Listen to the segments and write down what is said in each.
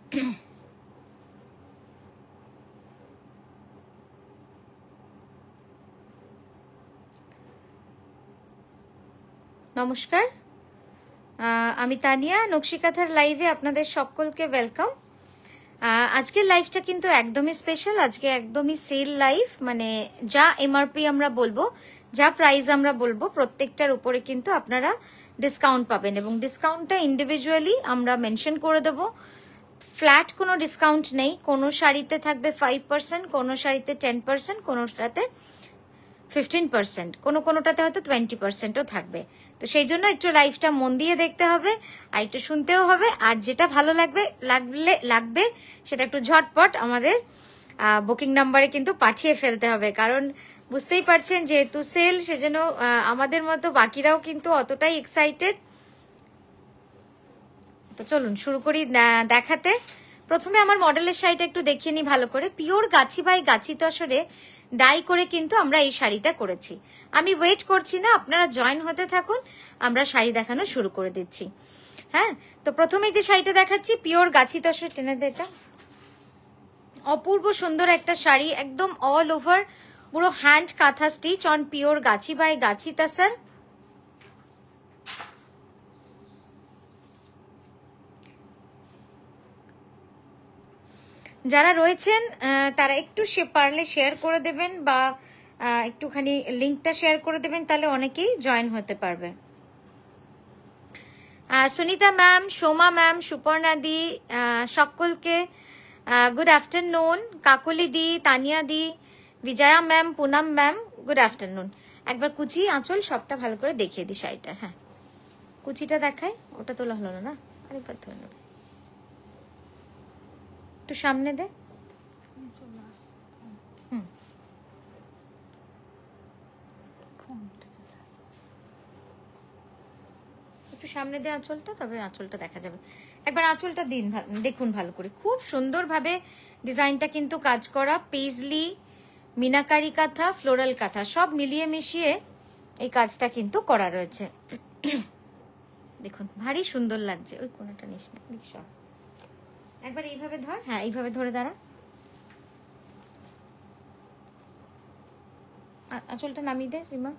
নমস্কার, আমি তানিয়া। নকশিকাঁথার লাইভে আপনাদের সকলকে ওয়েলকাম। আজকের লাইভটা কিন্তু একদমই স্পেশাল। আজকে একদমই সেল লাইভ, মানে যা এমআরপি আমরা বলবো, যা প্রাইস আমরা বলবো, প্রত্যেকটার উপরে কিন্তু আপনারা ডিসকাউন্ট পাবেন এবং ডিসকাউন্টটা ইন্ডিভিজুয়ালি আমরা মেনশন করে দেবো। ফ্ল্যাট কোনো ডিসকাউন্ট নেই। কোনো শাড়িতে থাকবে 5%, কোনো শাড়িতে 10%, কোনোটাতে 15%, কোনোটাতে হয়তো 20%ও থাকবে। তো সেই জন্য একটু লাইভটা মন দিয়ে দেখতে হবে আর একটু শুনতেও হবে। আর যেটা ভালো লাগবে সেটা একটু ঝটপট আমাদের বুকিং নাম্বারে কিন্তু পাঠিয়ে ফেলতে হবে, কারণ বুঝতেই পারছেন যেহেতু সেল, সেজন্য আমাদের মতো বাকিরাও কিন্তু অতটাই এক্সাইটেড। তো চলুন শুরু করি দেখাতে। প্রথমে আমার মডেলের শাড়িটা একটু দেখিয়ে নিই ভালো করে। পিওর গাছি বাই গাছি তসরে ডাই করে কিন্তু আমরা এই শাড়িটা করেছি। আমি ওয়েট করছি না, আপনারা জয়েন হতে থাকুন, আমরা শাড়ি দেখানো শুরু করে দিচ্ছি। হ্যাঁ, তো প্রথমে যে শাড়িটা দেখাচ্ছি পিওর গাছি তসর, টেনে দে এটা। অপূর্ব সুন্দর একটা শাড়ি, একদম অল ওভার পুরো হ্যান্ড কাঁথা স্টিচ অন পিওর গাছি বাই গাছি তসর। যারা রয়েছেন তারা একটু পারলে শেয়ার করে দেবেন বা একটুখানি লিঙ্কটা শেয়ার করে দেবেন, তাহলে অনেকেই জয়েন হতে পারবে। সুনিতা ম্যাম, সোমা ম্যাম, সুপর্ণা দি, সকলকে গুড আফটারনুন। কাকলি দি, তানিয়া দি, Bijoya ma'am, Poonam ma'am, good afternoon. একবার কুচি আঁচল সবটা ভালো করে দেখিয়ে দিই শাড়িটা। হ্যাঁ, কুচিটা দেখাই, ওটা তোলা হলো না, আরেকবার ধরে নেবে। একটু সামনে দে। একটু সামনে দিয়ে আঁচলটা, তবে আঁচলটা দেখা যাবে। একবার আঁচলটা দিন, দেখুন ভালো করে। খুব সুন্দরভাবে ডিজাইনটা কিন্তু কাজ করা, পেজলি, মিনাকারি কাঁথা, ফ্লোরাল কাঁথা সব মিলিয়ে মিশিয়ে এই কাজটা কিন্তু করা রয়েছে। দেখুন ভারী সুন্দর লাগছে। ওই কোনটা নিস না, একবার এইভাবে ধর। হ্যাঁ, এইভাবে ধরে দাঁড়া। আঁচলটা নামিয়ে দে রিমা,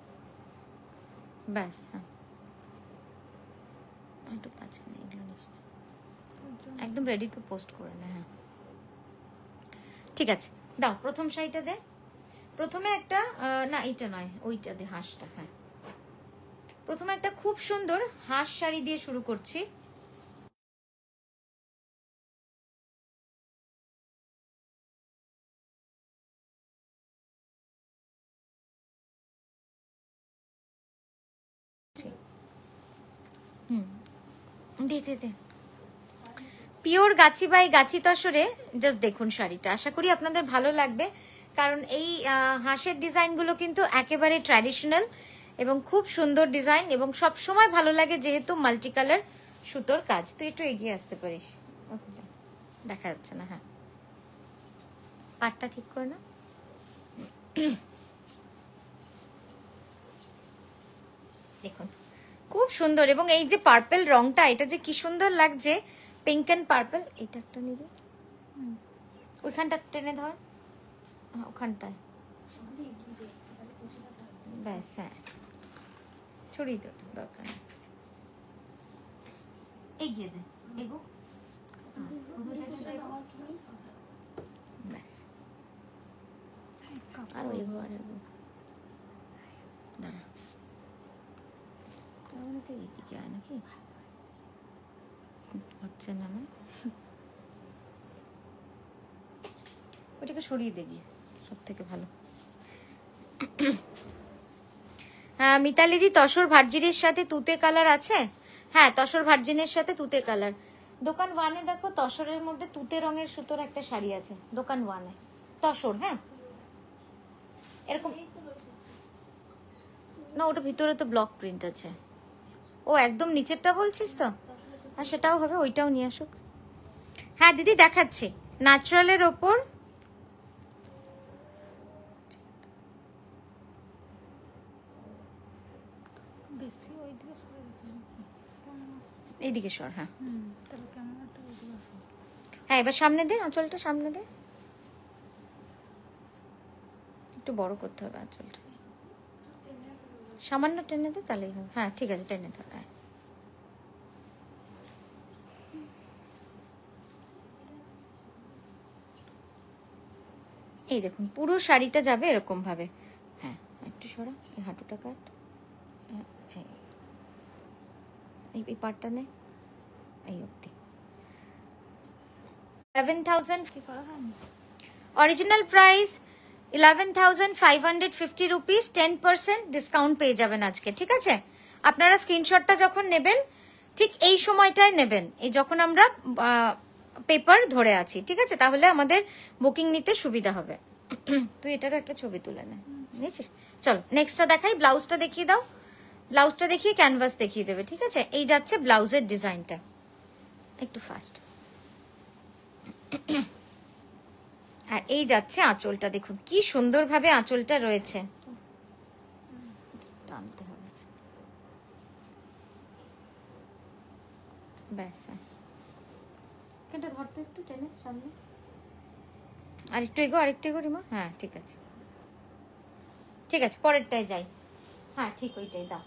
ব্যাস। হ্যাঁ, একটু পাঁচ না, এগুলো নিস না, একদম রেডি টু পোস্ট করে না। হ্যাঁ ঠিক আছে, দাও প্রথম শাড়িটা দে। প্রথমে একটা না, এইটা নয়, ওইটা দে, হাঁসটা। হ্যাঁ, প্রথমে একটা খুব সুন্দর হাঁস শাড়ি দিয়ে শুরু করছি। দে দে দে। পিওর গাছি বাই গাছি তসরে জাস্ট দেখুন শাড়িটা, আশা করি আপনাদের ভালো লাগবে, কারণ এই হাঁসের ডিজাইনগুলো কিন্তু একেবারে ট্র্যাডিশনাল এবং খুব সুন্দর ডিজাইন এবং সব সময় ভালো লাগে যেহেতু মাল্টি কালার সুতোর কাজ। তুই একটু এগিয়ে আসতে পারিস, দেখা যাচ্ছে না। হ্যাঁ, পাটটা ঠিক করে না। দেখুন খুব সুন্দর, এবং এই যে পার্পল রংটা, এটা যে কি সুন্দর লাগছে, পিঙ্ক এন্ড পার্পল। এটা একটা নিবি, ওইখানটা টেনে ধর, ওখানটায় ব্যাস। হ্যাঁ, ছড়িয়ে দে, দরকার নেই, এগিয়ে দে, এগো ব্যাস। আরো এগো, আর এগো, দাঁড়া, তাহলে তো এইদিকে আয় নাকি, হচ্ছে না না, ওটাকে সরিয়ে দে গিয়ে, সব থেকে ভালো। হ্যাঁ মিতালিদি, তসর ভার্জিনের সাথে তুতে কালার আছে? হ্যাঁ, তসর ভার্জিনের সাথে তুতে কালার। দোকান ওয়ানে দেখো, তসরের মধ্যে তুতে রঙের সুতোর একটা শাড়ি আছে দোকান ওয়ানে, তসর। হ্যাঁ, এরকম না, ওটা ভিতরে তো ব্লক প্রিন্ট আছে। ও একদম নিচেরটা বলছিস তো? হ্যাঁ, সেটাও হবে, ওইটাও নিয়ে আসুক। হ্যাঁ দিদি দেখাচ্ছি, ন্যাচারালের ওপর এইদিকে সর। হ্যাঁ, হ্যাঁ এবার সামনে দে, আঁচলটা সামনে দে, একটু বড় করতে হবে আঁচলটা, সামান্য টেনে দে তাহলেই হবে। হ্যাঁ ঠিক আছে, টেনে ধর। হ্যাঁ এই দেখুন পুরো শাড়িটা যাবে এরকম ভাবে। হ্যাঁ একটু সরা, এই হাঁটুটা কাট, এই পার্টটা নে, এই অবধি। 11,000 অরিজিনাল প্রাইস 11,550 রুপিস, 10% ডিসকাউন্ট পেয়ে যাবেন আজকে। ঠিক আছে, আপনারা স্ক্রিনশটটা যখন নেবেন ঠিক এই সময়টায় নেবেন, এই যখন আমরা পেপার ধরে আছি। ঠিক আছে, তাহলে আমাদের বুকিং নিতে সুবিধা হবে। তুই এটারও একটা ছবি তুলে নে, বুঝেছিস? চলো নেক্সটটা দেখাই, ব্লাউজটা দেখিয়ে দাও। ব্লাউজটা দেখিয়ে ক্যানভাস দেখিয়ে দেবে। ঠিক আছে, এই যাচ্ছে ব্লাউজের ডিজাইনটা, একটু ফাস্ট। আর এই যাচ্ছে আঁচলটা, দেখুন কি সুন্দরভাবে আঁচলটা রয়েছে। টানতে হবে ব্যাস, এটা ধরতে একটু টেনে সামনে, আরেকটু এগো, আরেকটু এগো রিমা। হ্যাঁ ঠিক আছে, ঠিক আছে, পরেরটায় যাই। হ্যাঁ ঠিক ওইটাই দাও,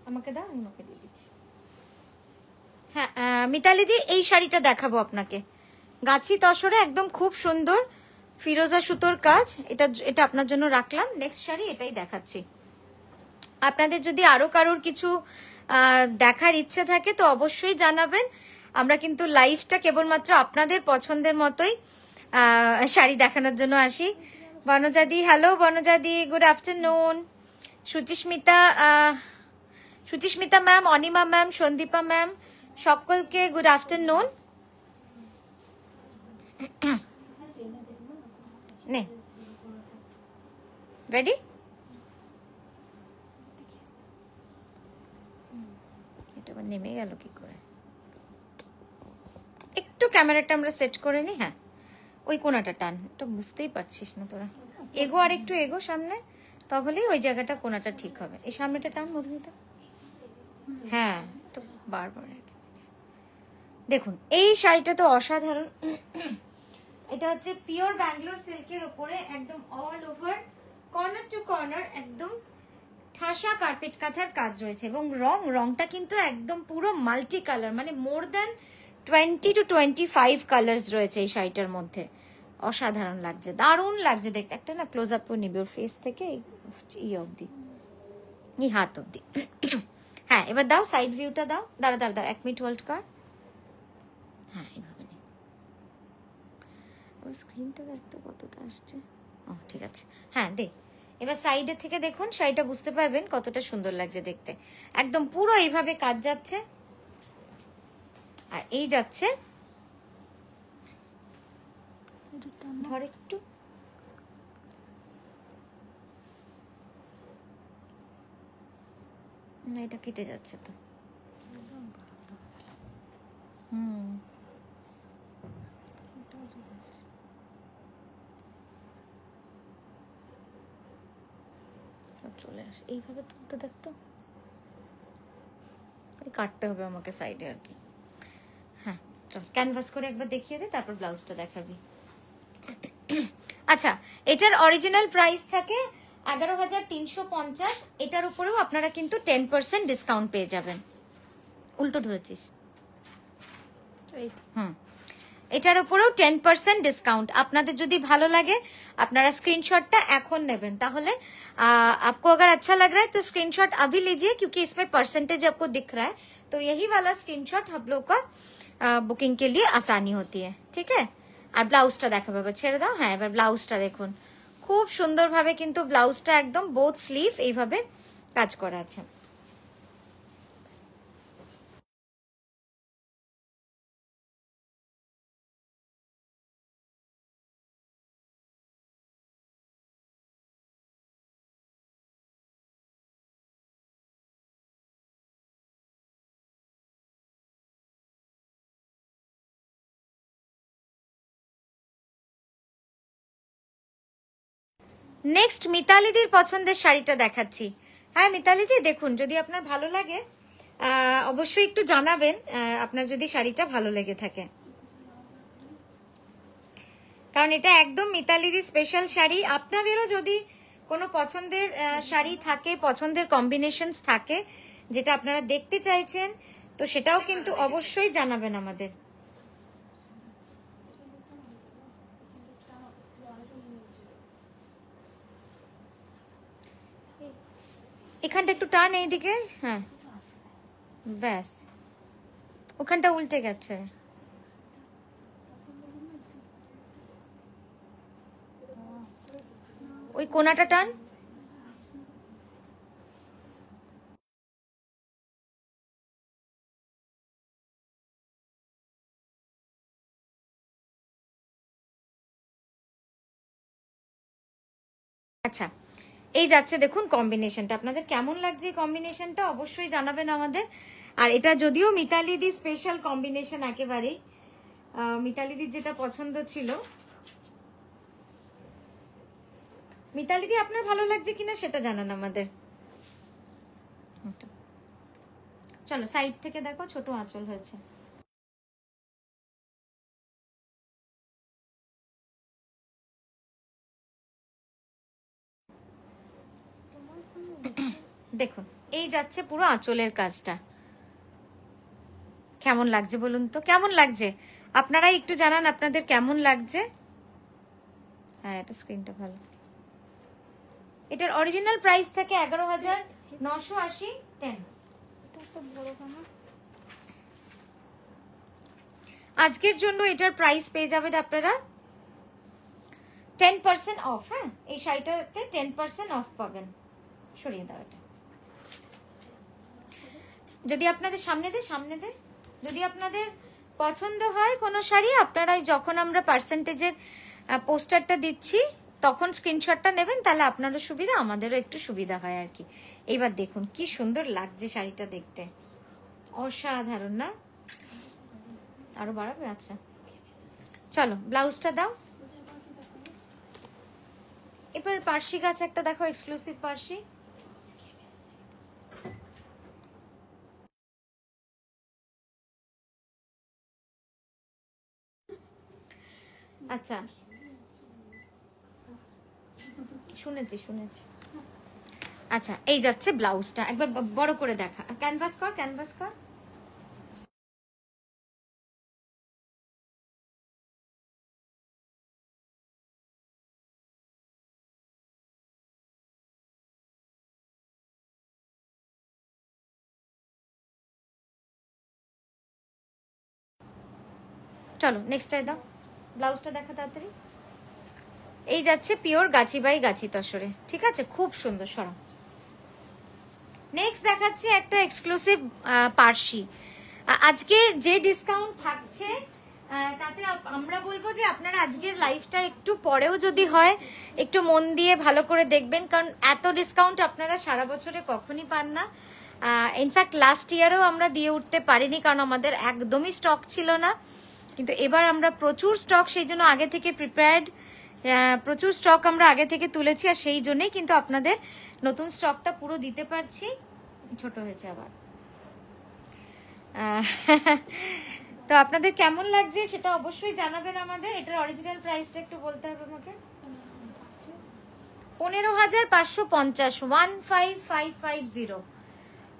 আমাকে দাও, আমি ওকে দিয়ে দিচ্ছি। হ্যাঁ মিতালি দি, এই শাড়িটা দেখাবো আপনাকে, গাছি তসরে একদম খুব সুন্দর ফিরোজা সুতোর কাজ। এটা আপনার জন্য রাখলাম। নেক্সট শাড়ি এটাই দেখাচ্ছি। আপনাদের যদি আরো কারোর কিছু দেখার ইচ্ছে থাকে তো অবশ্যই জানাবেন। আমরা কিন্তু লাইভটা কেবলমাত্র আপনাদের পছন্দের মতোই শাড়ি দেখানোর জন্য আসি। বনজাদি, হ্যালো বনজাদি, good afternoon. Suchismita ma'am, Anima ma'am, Sandipa ma'am, সকলকে গুড আফটারনুন। নে রেডি, এটা আবার নেমে গেল কি করে? একটু ক্যামেরাটা আমরা সেট করে নি। হ্যাঁ ওই কোনাটা টান, এটা বুঝতেই পারছিস না তোরা। এগো আর একটু এগো সামনে, তাহলেই ওই জায়গাটা কোনাটা ঠিক হবে। এই সামনেটা টান মধুমিতা। হ্যাঁ তো বারবার দেখুন, এই শাড়িটা তো অসাধারণ। এটা হচ্ছে পিওর ব্যাঙ্গালোর সিল্কের উপরে একদম all over corner to corner একদম ঠাসা কার্পেট কাঁথার কাজ রয়েছে, এবং রংটা কিন্তু একদম পুরো মাল্টি কালার, মানে মোর দ্যান 20 to 25 কালার্স রয়েছে এই শাড়িটার মধ্যে। অসাধারণ লাগছে, দারুণ লাগছে দেখতে। একটা না ক্লোজ আপ করে নিবি ওর ফেস থেকে, এই অবধি, এই হাত অবধি। হ্যাঁ এবার দাও সাইড ভিউটা দাও। দাঁড়া দাঁড়া দাঁড়া, 1 মিনিট হোল্ড কর। হ্যাঁ এইভাবে নে, ওর স্ক্রিনটা দেখতে কতটা আসছে। ও ঠিক আছে, হ্যাঁ দে। এবার সাইডের থেকে দেখুন শাড়িটা, বুঝতে পারবেন কতটা সুন্দর লাগছে দেখতে। একদম পুরো এইভাবে কাজ যাচ্ছে, আর এই যাচ্ছে ধর একটু, না এটা কেটে যাচ্ছে তো। চলে আসে এইভাবে তুলতে, দেখতো কাটতে হবে আমাকে সাইডে আর কি। হ্যাঁ চল ক্যানভাস করে একবার দেখিয়ে দে, তারপর ব্লাউজটা দেখাবি। আচ্ছা, এটার অরিজিনাল প্রাইস থাকে 11,350। এটার উপরেও আপনারা কিন্তু 10% ডিসকাউন্ট পেয়ে যাবেন। উল্টো ধরেছিস। এটার উপরেও 10% ডিসকাউন্ট। আপনাদের যদি ভালো লাগে আপনারা স্ক্রিনশটটা এখন নেবেন, তাহলে आपको अगर अच्छा लग रहा है तो स्क्रीनशॉट अभी लीजिए, क्योंकि इसमें परसेंटेज आपको दिख रहा है, तो यही वाला स्क्रीनशॉट हम लोग का बुकिंग के लिए आसानी होती है। ठीक है, আর ব্লাউজটা দেখাবো, এবার ছেড়ে দাও। হ্যাঁ এবার ব্লাউজটা দেখুন, খুব সুন্দরভাবে কিন্তু ব্লাউজটা একদম বোথ স্লিভ এইভাবে কাজ করা আছে। নেক্সট মিতালিদির পছন্দের শাড়িটা দেখাচ্ছি। হ্যাঁ মিতালিদি দেখুন, যদি আপনার ভালো লাগে অবশ্যই একটু জানাবেন, আপনার যদি শাড়িটা ভালো লেগে থাকে। কারণ এটা একদম মিতালিদি স্পেশাল শাড়ি। আপনাদেরও যদি কোনো পছন্দের শাড়ি থাকে, পছন্দের কম্বিনেশনস থাকে যেটা আপনারা দেখতে চাইছেন, তো সেটাও কিন্তু অবশ্যই জানাবেন আমাদের। এখানটা একটু টান এইদিকে, হ্যাঁ ব্যাস, ওখানটা উল্টে গেছে। ওই কোনাটা টান। আচ্ছা, এই যাচ্ছে দেখুন কম্বিনেশনটা। আপনাদের কেমন লাগছে এই কম্বিনেশনটা অবশ্যই জানাবেন আমাদের। আর এটা যদিও মিতালিদি স্পেশাল কম্বিনেশন একেবারেই, মিতালিদির যেটা পছন্দ ছিল। মিতালিদি আপনার ভালো লাগছে কিনা সেটা জানান আমাদের। চলো সাইড থেকে দেখো, ছোট আঁচল হয়েছে। দেখুন এই যাচ্ছে পুরো আঁচলের কাজটা। কেমন লাগছে বলুন তো, কেমন লাগছে আপনারাই একটু জানান আপনাদের কেমন লাগছে। হ্যাঁ, এটা স্ক্রিনটা ভালো। এটার অরিজিনাল প্রাইস থাকে 11,980 10। আজকের জন্য এটার প্রাইস পেয়ে যাবেন আপনারা 10% অফ। হ্যাঁ, এই শাড়িটাতে 10% অফ পাবেন। সরিয়ে দাও এটা, যদি আপনাদের সামনে দে যদি আপনাদের পছন্দ হয় কোনো শাড়ি, আপনারা যখন আমরা পার্সেন্টেজের পোস্টারটা দিচ্ছি তখন স্ক্রিনশটটা নেবেন, তাহলে আপনারও সুবিধা আমাদেরও একটু সুবিধা হয় আর কি। এইবার দেখুন কি সুন্দর লাগছে শাড়িটা দেখতে, অসাধারণ না? আরো বাড়াবে? আচ্ছা চলো ব্লাউজটা দাও। এবার পার্সি গাছ একটা দেখো, এক্সক্লুসিভ পার্সি। আচ্ছা শুনেছি। আচ্ছা এই যাচ্ছে ব্লাউজটা, একবার বড় করে দেখা, ক্যানভাস কর। চলো নেক্সটটাই দাও, ব্লাউজটা দেখা তাড়াতাড়ি। এই যাচ্ছে পিওর গাছি বাই গাছি তসরে, ঠিক আছে, খুব সুন্দর। সরম নেক্সট দেখাচ্ছি একটা এক্সক্লুসিভ পার্সি। আজকে যে ডিসকাউন্ট থাকছে তাতে আমরা বলবো যে আপনারা আজকের লাইফটা একটু পরেও যদি হয় একটু মন দিয়ে ভালো করে দেখবেন, কারণ এত ডিসকাউন্ট আপনারা সারা বছরে কখনই পান না। ইনফ্যাক্ট লাস্ট ইয়ারেও আমরা দিয়ে উঠতে পারিনি, কারণ আমাদের একদমই স্টক ছিল না। কিন্তু এবার আমরা প্রচুর স্টক, সেই জন্য আগে থেকে প্রিপেয়ার্ড, প্রচুর স্টক আমরা আগে থেকে তুলেছি, আর সেই জন্যই কিন্তু আপনাদের নতুন স্টকটা পুরো দিতে পারছি। ছোট হয়েছে আবার। তো আপনাদের কেমন লাগছে সেটা অবশ্যই জানাবেন আমাদের। এটার অরিজিনাল প্রাইসটা একটু বলতে হবে আমাকে। 15,550, 15,550,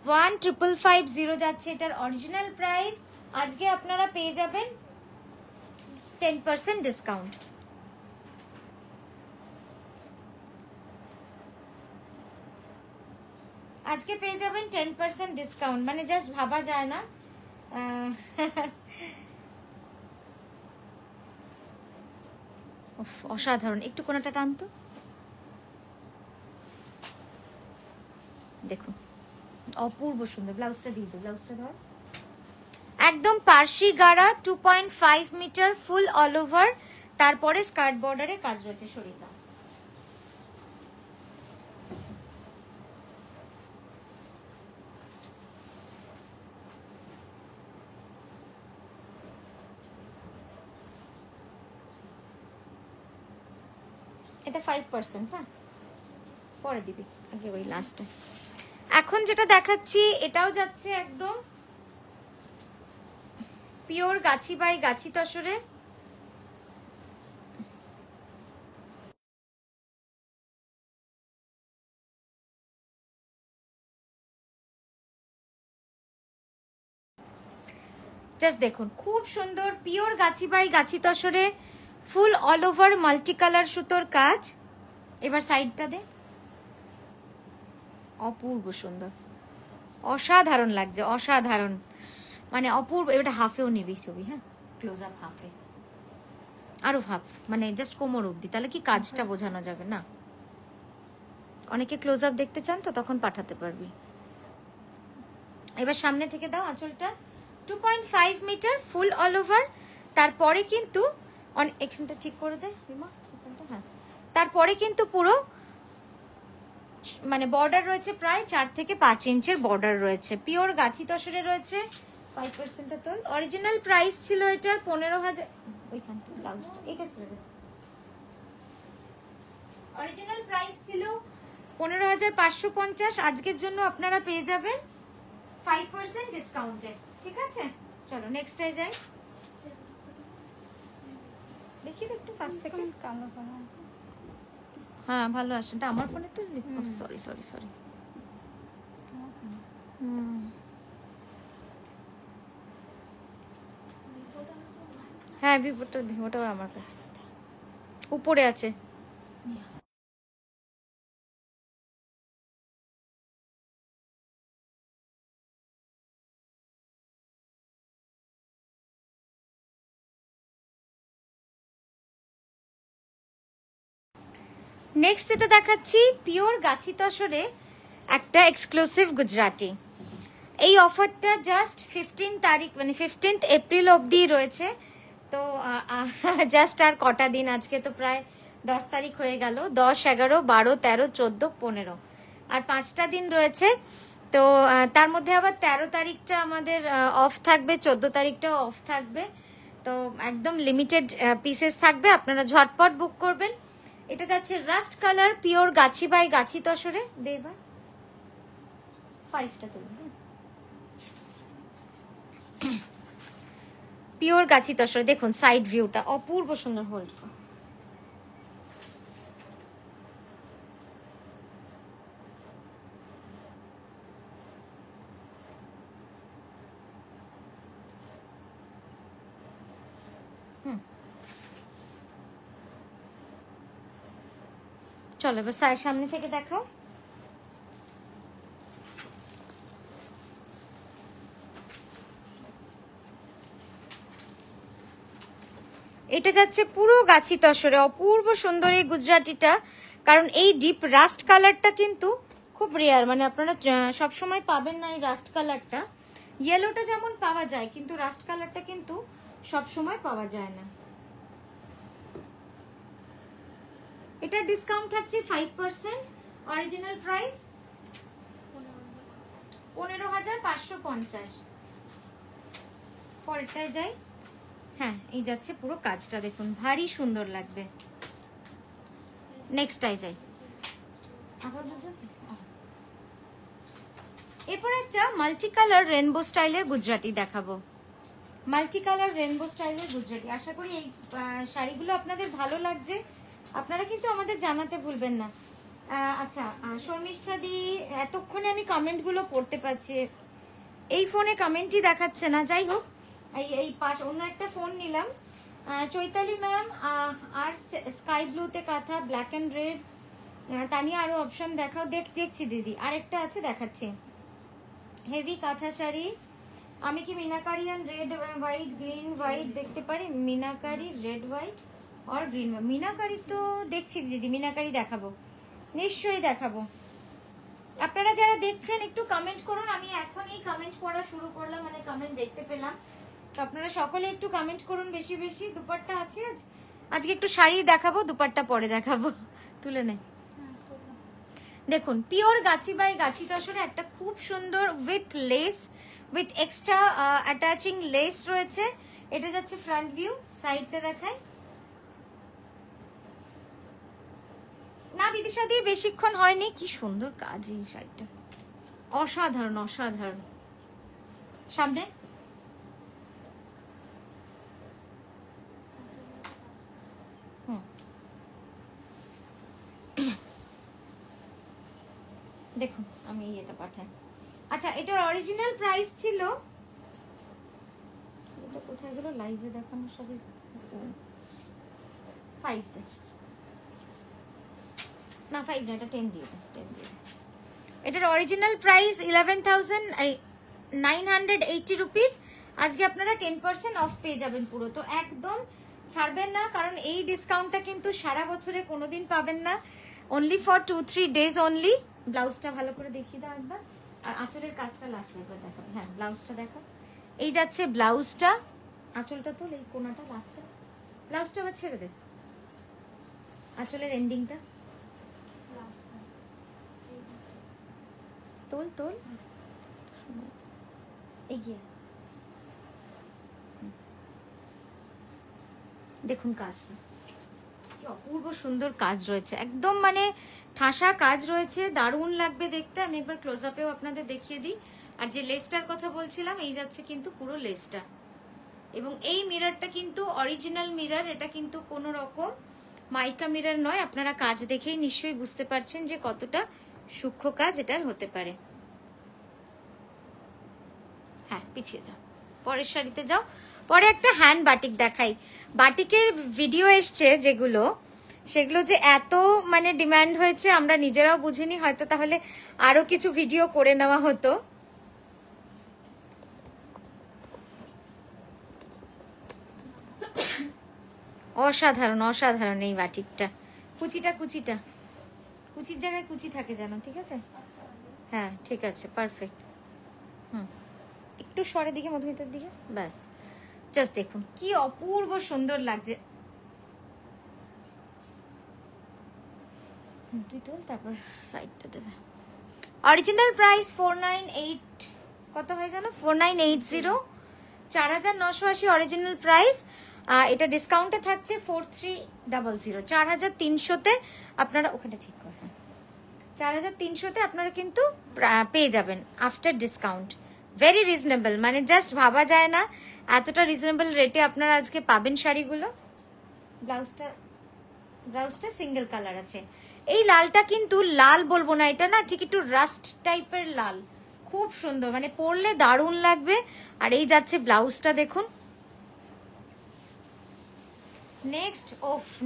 15,550 যাচ্ছে এটার অরিজিনাল প্রাইস। আজকে আপনারা পেয়ে যাবেন 10% ডিসকাউন্ট। আজকে পেয়ে যাবেন 10% ডিসকাউন্ট, মানে জাস্ট ভাবা যায় না। অসাধারণ। একটু কোনাটা টানতো, দেখুন অপূর্ব সুন্দর। ব্লাউজটা দিয়ে দিই, ব্লাউজটা ধর। একদম পার্সি গাড়া 2.5 মিটার ফুল অল ওভার, তারপরে স্কার্ট বর্ডারে কাজ রয়েছে। সরিতা এটা 5%, হ্যাঁ পরে দিবি, আগে ওই লাস্টে। এখন যেটা দেখাচ্ছি এটাও যাচ্ছে একদম পিওর গাছি বাই গাছি তসরে। জাস্ট দেখুন খুব সুন্দর পিওর গাছি বাই গাছি তসরে ফুল অল ওভার মাল্টি কালার সুতোর কাজ। এবার সাইডটা দে, অপূর্ব সুন্দর, অসাধারণ লাগছে, অসাধারণ মানে অপূর্ব। এটা হাফেও নিবি ছবি, হ্যাঁ ক্লোজ আপ হাফে, আরো হাফ মানে জাস্ট কোমর অবধি, তাহলে কি কাজটা বোঝানো যাবে না। অনেকে ক্লোজ আপ দেখতে চান তো তখন পাঠাতে পারবি। এবার সামনে থেকে দাও আঁচলটা, 2.5 মিটার ফুল অল ওভার। তারপরে কিন্তু এখানটা ঠিক করে দে রিমা, হ্যাঁ তারপরে কিন্তু পুরো মানে বর্ডার রয়েছে প্রায় 4 থেকে 5 ইঞ্চের বর্ডার রয়েছে, পিওর গাছি তসরে রয়েছে। 5% তোল। অরিজিনাল প্রাইস ছিল এটার 15,000। ওইখানটা ব্লাউজটা এটা ছিল, অরিজিনাল প্রাইস ছিল 15,550। আজকের জন্য আপনারা পেয়ে যাবেন 5% ডিসকাউন্টে, ঠিক আছে। চলো নেক্সটে যাই, দেখি একটু কাছ থেকে। কালো কালার, হ্যাঁ ভালো আসে, এটা আমার ফোনে তো। সরি সরি সরি, হ্যাঁ ভিভোটাও আমার কাছে উপরে আছে। নেক্সট যেটা দেখাচ্ছি পিওর গাছি তসরে একটা এক্সক্লুসিভ গুজরাটি। এই অফারটা জাস্ট 15 তারিখ মানে 15 এপ্রিল অবধি রয়েছে। তো জাস্ট আর কটা দিন, আজকে তো প্রায় 10 তারিখ হয়ে গেল, 10, 11, 12, 13, 14, 15 আর 5টা দিন রয়েছে। তো তার মধ্যে আবার 13 তারিখটা আমাদের অফ থাকবে, 14 তারিখটাও অফ থাকবে। তো একদম লিমিটেড পিসেস থাকবে, আপনারা ঝটপট বুক করবেন। এটা যাচ্ছে রাস্ট কালার পিওর গাছি বাই গাছি তসরে। দেবা 5টা তুলবে, পিওর গাছি তসরে। দেখুন সাইড ভিউটা অপূর্ব সুন্দর। হোল্ড কর, চলো এবার সামনে থেকে দেখাও। এটা যাচ্ছে পুরো গাছি তসরে, অপূর্ব সুন্দর এই গুজরাটিটা। কারণ এই ডিপ রাস্ট কালারটা কিন্তু খুব রেয়ার, মানে আপনারা সব সময় পাবেন না এই রাস্ট কালারটা। ইয়েলোটা যেমন পাওয়া যায় কিন্তু রাস্ট কালারটা কিন্তু সব সময় পাওয়া যায় না। এটা ডিসকাউন্ট থাকছে 5%, অরিজিনাল প্রাইস 15,550। পরেরটায় যাই, হ্যাঁ এই যাচ্ছে পুরো কাজটা দেখুন, ভারী সুন্দর লাগবে। নেক্সটটায় যাই, এরপর একটা মাল্টি কালার রেনবো স্টাইলের গুজরাটি দেখাবো। মাল্টি কালার রেনবো স্টাইলের গুজরাটি, আশা করি এই শাড়িগুলো আপনাদের ভালো লাগছে। আপনারা কিন্তু আমাদের জানাতে ভুলবেন না। আচ্ছা শর্মিষ্ঠা দি, এতক্ষণে আমি কমেন্টগুলো পড়তে পারছি, এই ফোনে কমেন্টই দেখাচ্ছে না। যাই হোক, এই পাশ অন্য একটা ফোন নিলাম। চৈতালি ম্যাম আর স্কাই ব্লুতে কাঁথা, ব্ল্যাক অ্যান্ড রেড। তানিয়া আরো অপশন দেখাও। দেখছি দিদি, আরেকটা আছে দেখাচ্ছি। হেভি কাঁথা শাড়ি, আমি কি meenakari and red white green white দেখতে পারি? মিনাকারি রেড হোয়াইট আর গ্রিন। মিনাকারি তো দেখছি দিদি, মিনাকারি দেখাবো, নিশ্চয়ই দেখাবো। আপনারা যারা দেখছেন একটু কমেন্ট করুন। আমি এখনই কমেন্ট পড়া শুরু করলাম, মানে কমেন্ট দেখতে পেলাম। তো আপনারা সকলে একটু কমেন্ট করুন বেশি বেশি। দুপাট্টা আছে আজকে একটু শাড়ি দেখাবো, দুপাট্টা পরে দেখাবো। তুলে নে, দেখুন পিওর গাছি বাই গাছি তসরে একটা খুব সুন্দর with less, with extra attaching less রয়েছে। এটা যাচ্ছে ফ্রন্ট ভিউ, সাইডটা দেখায় না। বিদিশা দিয়ে বেশিক্ষণ হয়নি, কি সুন্দর কাজ এই শাড়িটা, অসাধারণ অসাধারণ। সামনে দেখুন, আমি এটা পাঠাই। আচ্ছা এটার অরিজিনাল প্রাইস ছিল এগুলো লাইভে দেখানো সবই 5 দে না, 5 না, এটা 10 দিয়ে দে, 10 দিয়ে দে। এটার অরিজিনাল প্রাইস 11,980 রুপিস। আজকে আপনারা 10% অফ পেয়ে যাবেন পুরো, তো একদম ছাড়বেন না, কারণ এই ডিসকাউন্টটা কিন্তু সারা বছরে কোনোদিন পাবেন না, অনলি ফর 2-3 ডেজ অনলি। ব্লাউজটা ভালো করে দেখিয়ে দাও একবার, আর আঁচলের কাজটা লাস্টে একবার দেখাবে। হ্যাঁ, ব্লাউজটা দেখো, এই যাচ্ছে ব্লাউজটা, আঁচলটা তোল, এই কোনাটা লাস্টটা, ব্লাউজটা আবার ছেড়ে দে, আঁচলের এন্ডিংটা তোল তোল, এগিয়ে দেখুন কাজটা কি অপূর্ব সুন্দর কাজ রয়েছে, একদম মানে ঠাসা কাজ রয়েছে, দারুণ লাগবে দেখতে। আমি একবার ক্লোজ আপেও আপনাদের দেখিয়ে দিই। আর যে লেসটার কথা বলছিলাম, এই যাচ্ছে কিন্তু পুরো লেসটা, এবং এই মিররটা কিন্তু অরিজিনাল মিরর, এটা কিন্তু কোনো রকম মাইকা মিরর নয়। আপনারা কাজ দেখেই নিশ্চয়ই বুঝতে পারছেন যে কতটা সূক্ষ্ম কাজ এটার হতে পারে। হ্যাঁ, পিছিয়ে যাও, পরের শাড়িতে যাও। পরে একটা হ্যান্ড বাটিক দেখাই। বাটিকের ভিডিও এসছে যেগুলো, সেগুলো যে এত মানে ডিমান্ড হয়েছে আমরা নিজেরাও বুঝিনি, হয়তো তাহলে আরো কিছু ভিডিও করে নেওয়া হতো। অসাধারণ অসাধারণ এই বাটিকটা, কুচিটা কুচিটা কুচির জায়গায় কুচি থাকে জানো, ঠিক আছে? হ্যাঁ ঠিক আছে, পারফেক্ট। একটু সরে দিকে, মধুমিতার দিকে, ব্যাস। জাস্ট দেখুন কি অপূর্ব সুন্দর লাগছে। তুই তোল, তারপর সাইডটা দেবে। অরিজিনাল প্রাইস 498, কত হয়ে গেল? 4980, 4980 অরিজিনাল প্রাইস। এটা ডিসকাউন্টে থাকছে 4300, 4300-তে আপনারা, ওখানে ঠিক করে, 4300-তে আপনারা কিন্তু পেয়ে যাবেন আফটার ডিসকাউন্ট। ভেরি রিজনেবল, মানে জাস্ট ভাবা যায় না এতটা রিজনেবল রেটে আপনারা আজকে পাবেন শাড়িগুলো। ব্লাউজটা সিঙ্গেল কালার আছে। এই লালটা কিন্তু লাল বলবো না, এটা না ঠিক একটু রাস্ট টাইপের লাল, খুব সুন্দর, মানে পরলে দারুণ লাগবে। আর এই যাচ্ছে ব্লাউজটা দেখুন।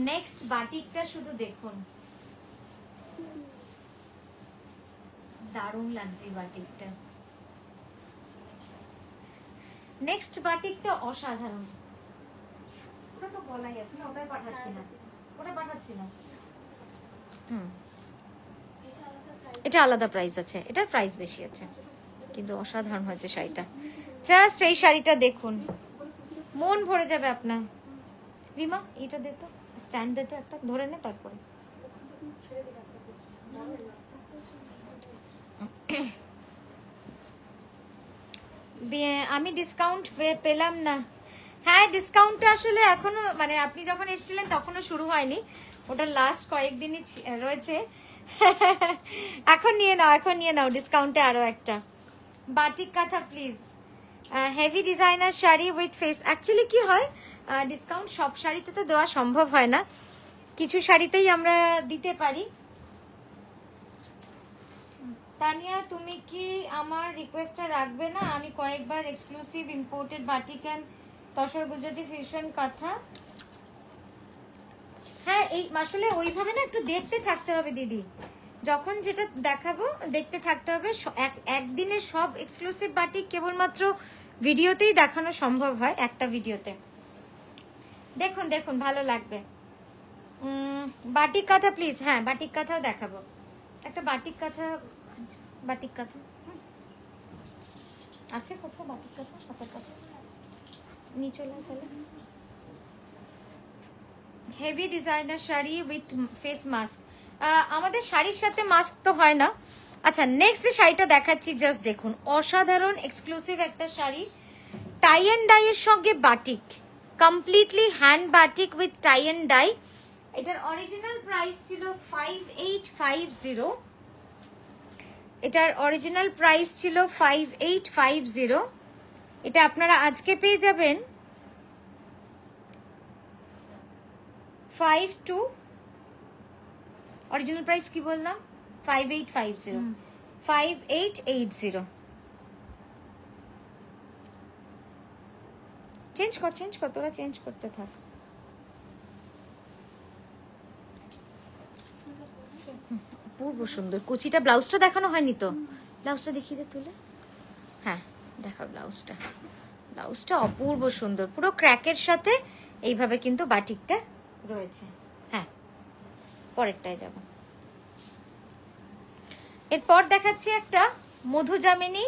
নেক্সট বাটিকটা শুধু দেখুন, দারুণ লাগছে বাটিকটা। নেক্সট বাটিকটা অসাধারণ, ওটা তো বলাই আছে না, ওটাই পাঠাচ্ছি না, ওটা পাঠাচ্ছি না। এটা আলাদা প্রাইস আছে, এটার প্রাইস বেশি আছে, কিন্তু অসাধারণ হয়েছে শাড়িটা। জাস্ট এই শাড়িটা দেখুন, মন ভরে যাবে আপনার। রিমা এটা দে তো, স্ট্যান্ড দে তো একটা, ধরে নে তারপরে। আমি ডিসকাউন্ট পেলাম না। হ্যাঁ, ডিসকাউন্টটা আসলে এখনো, মানে আপনি যখন এসেছিলেন তখনও শুরু হয়নি, ওটা লাস্ট কয়েকদিনই রয়েছে। এখন নিয়ে নাও ডিসকাউন্টে আরো একটা বাটিক কাঁথা please. Heavy designer sari with face. Actually কি হয়, ডিসকাউন্ট সব শাড়িতে তো দেওয়া সম্ভব হয় না, কিছু শাড়িতেই আমরা দিতে পারি। তানিয়া, তুমি কি আমার রিকোয়েস্টটা রাখবে না? আমি কয়েকবার exclusive imported batik and tussar Gujarati fusion kantha. হ্যাঁ, এই আসলে ওইভাবে না একটু দেখতে থাকতে হবে দিদি, যখন যেটা দেখাবো দেখতে থাকতে হবে। একদিনে সব এক্সক্লুসিভ বাটিক কেবলমাত্র ভিডিওতেই দেখানো সম্ভব হয়, একটা ভিডিওতে। দেখুন দেখুন, ভালো লাগবে। বাটিক কাঁথা প্লিজ। হ্যাঁ, বাটিক কাঁথাও দেখাবো, একটা বাটিক কাঁথা আছে কোথাও? বাটিক কাঁথা, হাতের কাঁথা নিয়ে চলে তাহলে। Heavy designer sari with face mask. আমাদের শাড়ির সাথে মাস্ক তো হয় না। আচ্ছা, নেক্সট যে শাড়িটা দেখাচ্ছি, জাস্ট দেখুন, অসাধারণ এক্সক্লুসিভ একটা শাড়ি, টাই এন্ড ডাই এর সঙ্গে batik, completely hand batik with tie and dye. এটার অরিজিনাল প্রাইস ছিল 5850, এটার অরিজিনাল প্রাইস ছিল 5850। এটা আপনারা আজকে পেয়ে যাবেন 52, অরিজিনাল প্রাইস কি বললাম? 5850, 5880। চেঞ্জ কর, তোরা চেঞ্জ করতে থাক। অপূর্ব সুন্দর কুচিটা। ব্লাউজটা দেখানো হয়নি তো, ব্লাউজটা দেখিয়ে দে তুলে। হ্যাঁ দেখা ব্লাউজটা, ব্লাউজটা অপূর্ব সুন্দর, পুরো ক্র্যাকের সাথে এইভাবে কিন্তু বাটিকটা রয়েছে। হ্যাঁ পরেরটায় যাব। এরপর দেখাচ্ছি একটা মধুজামিনী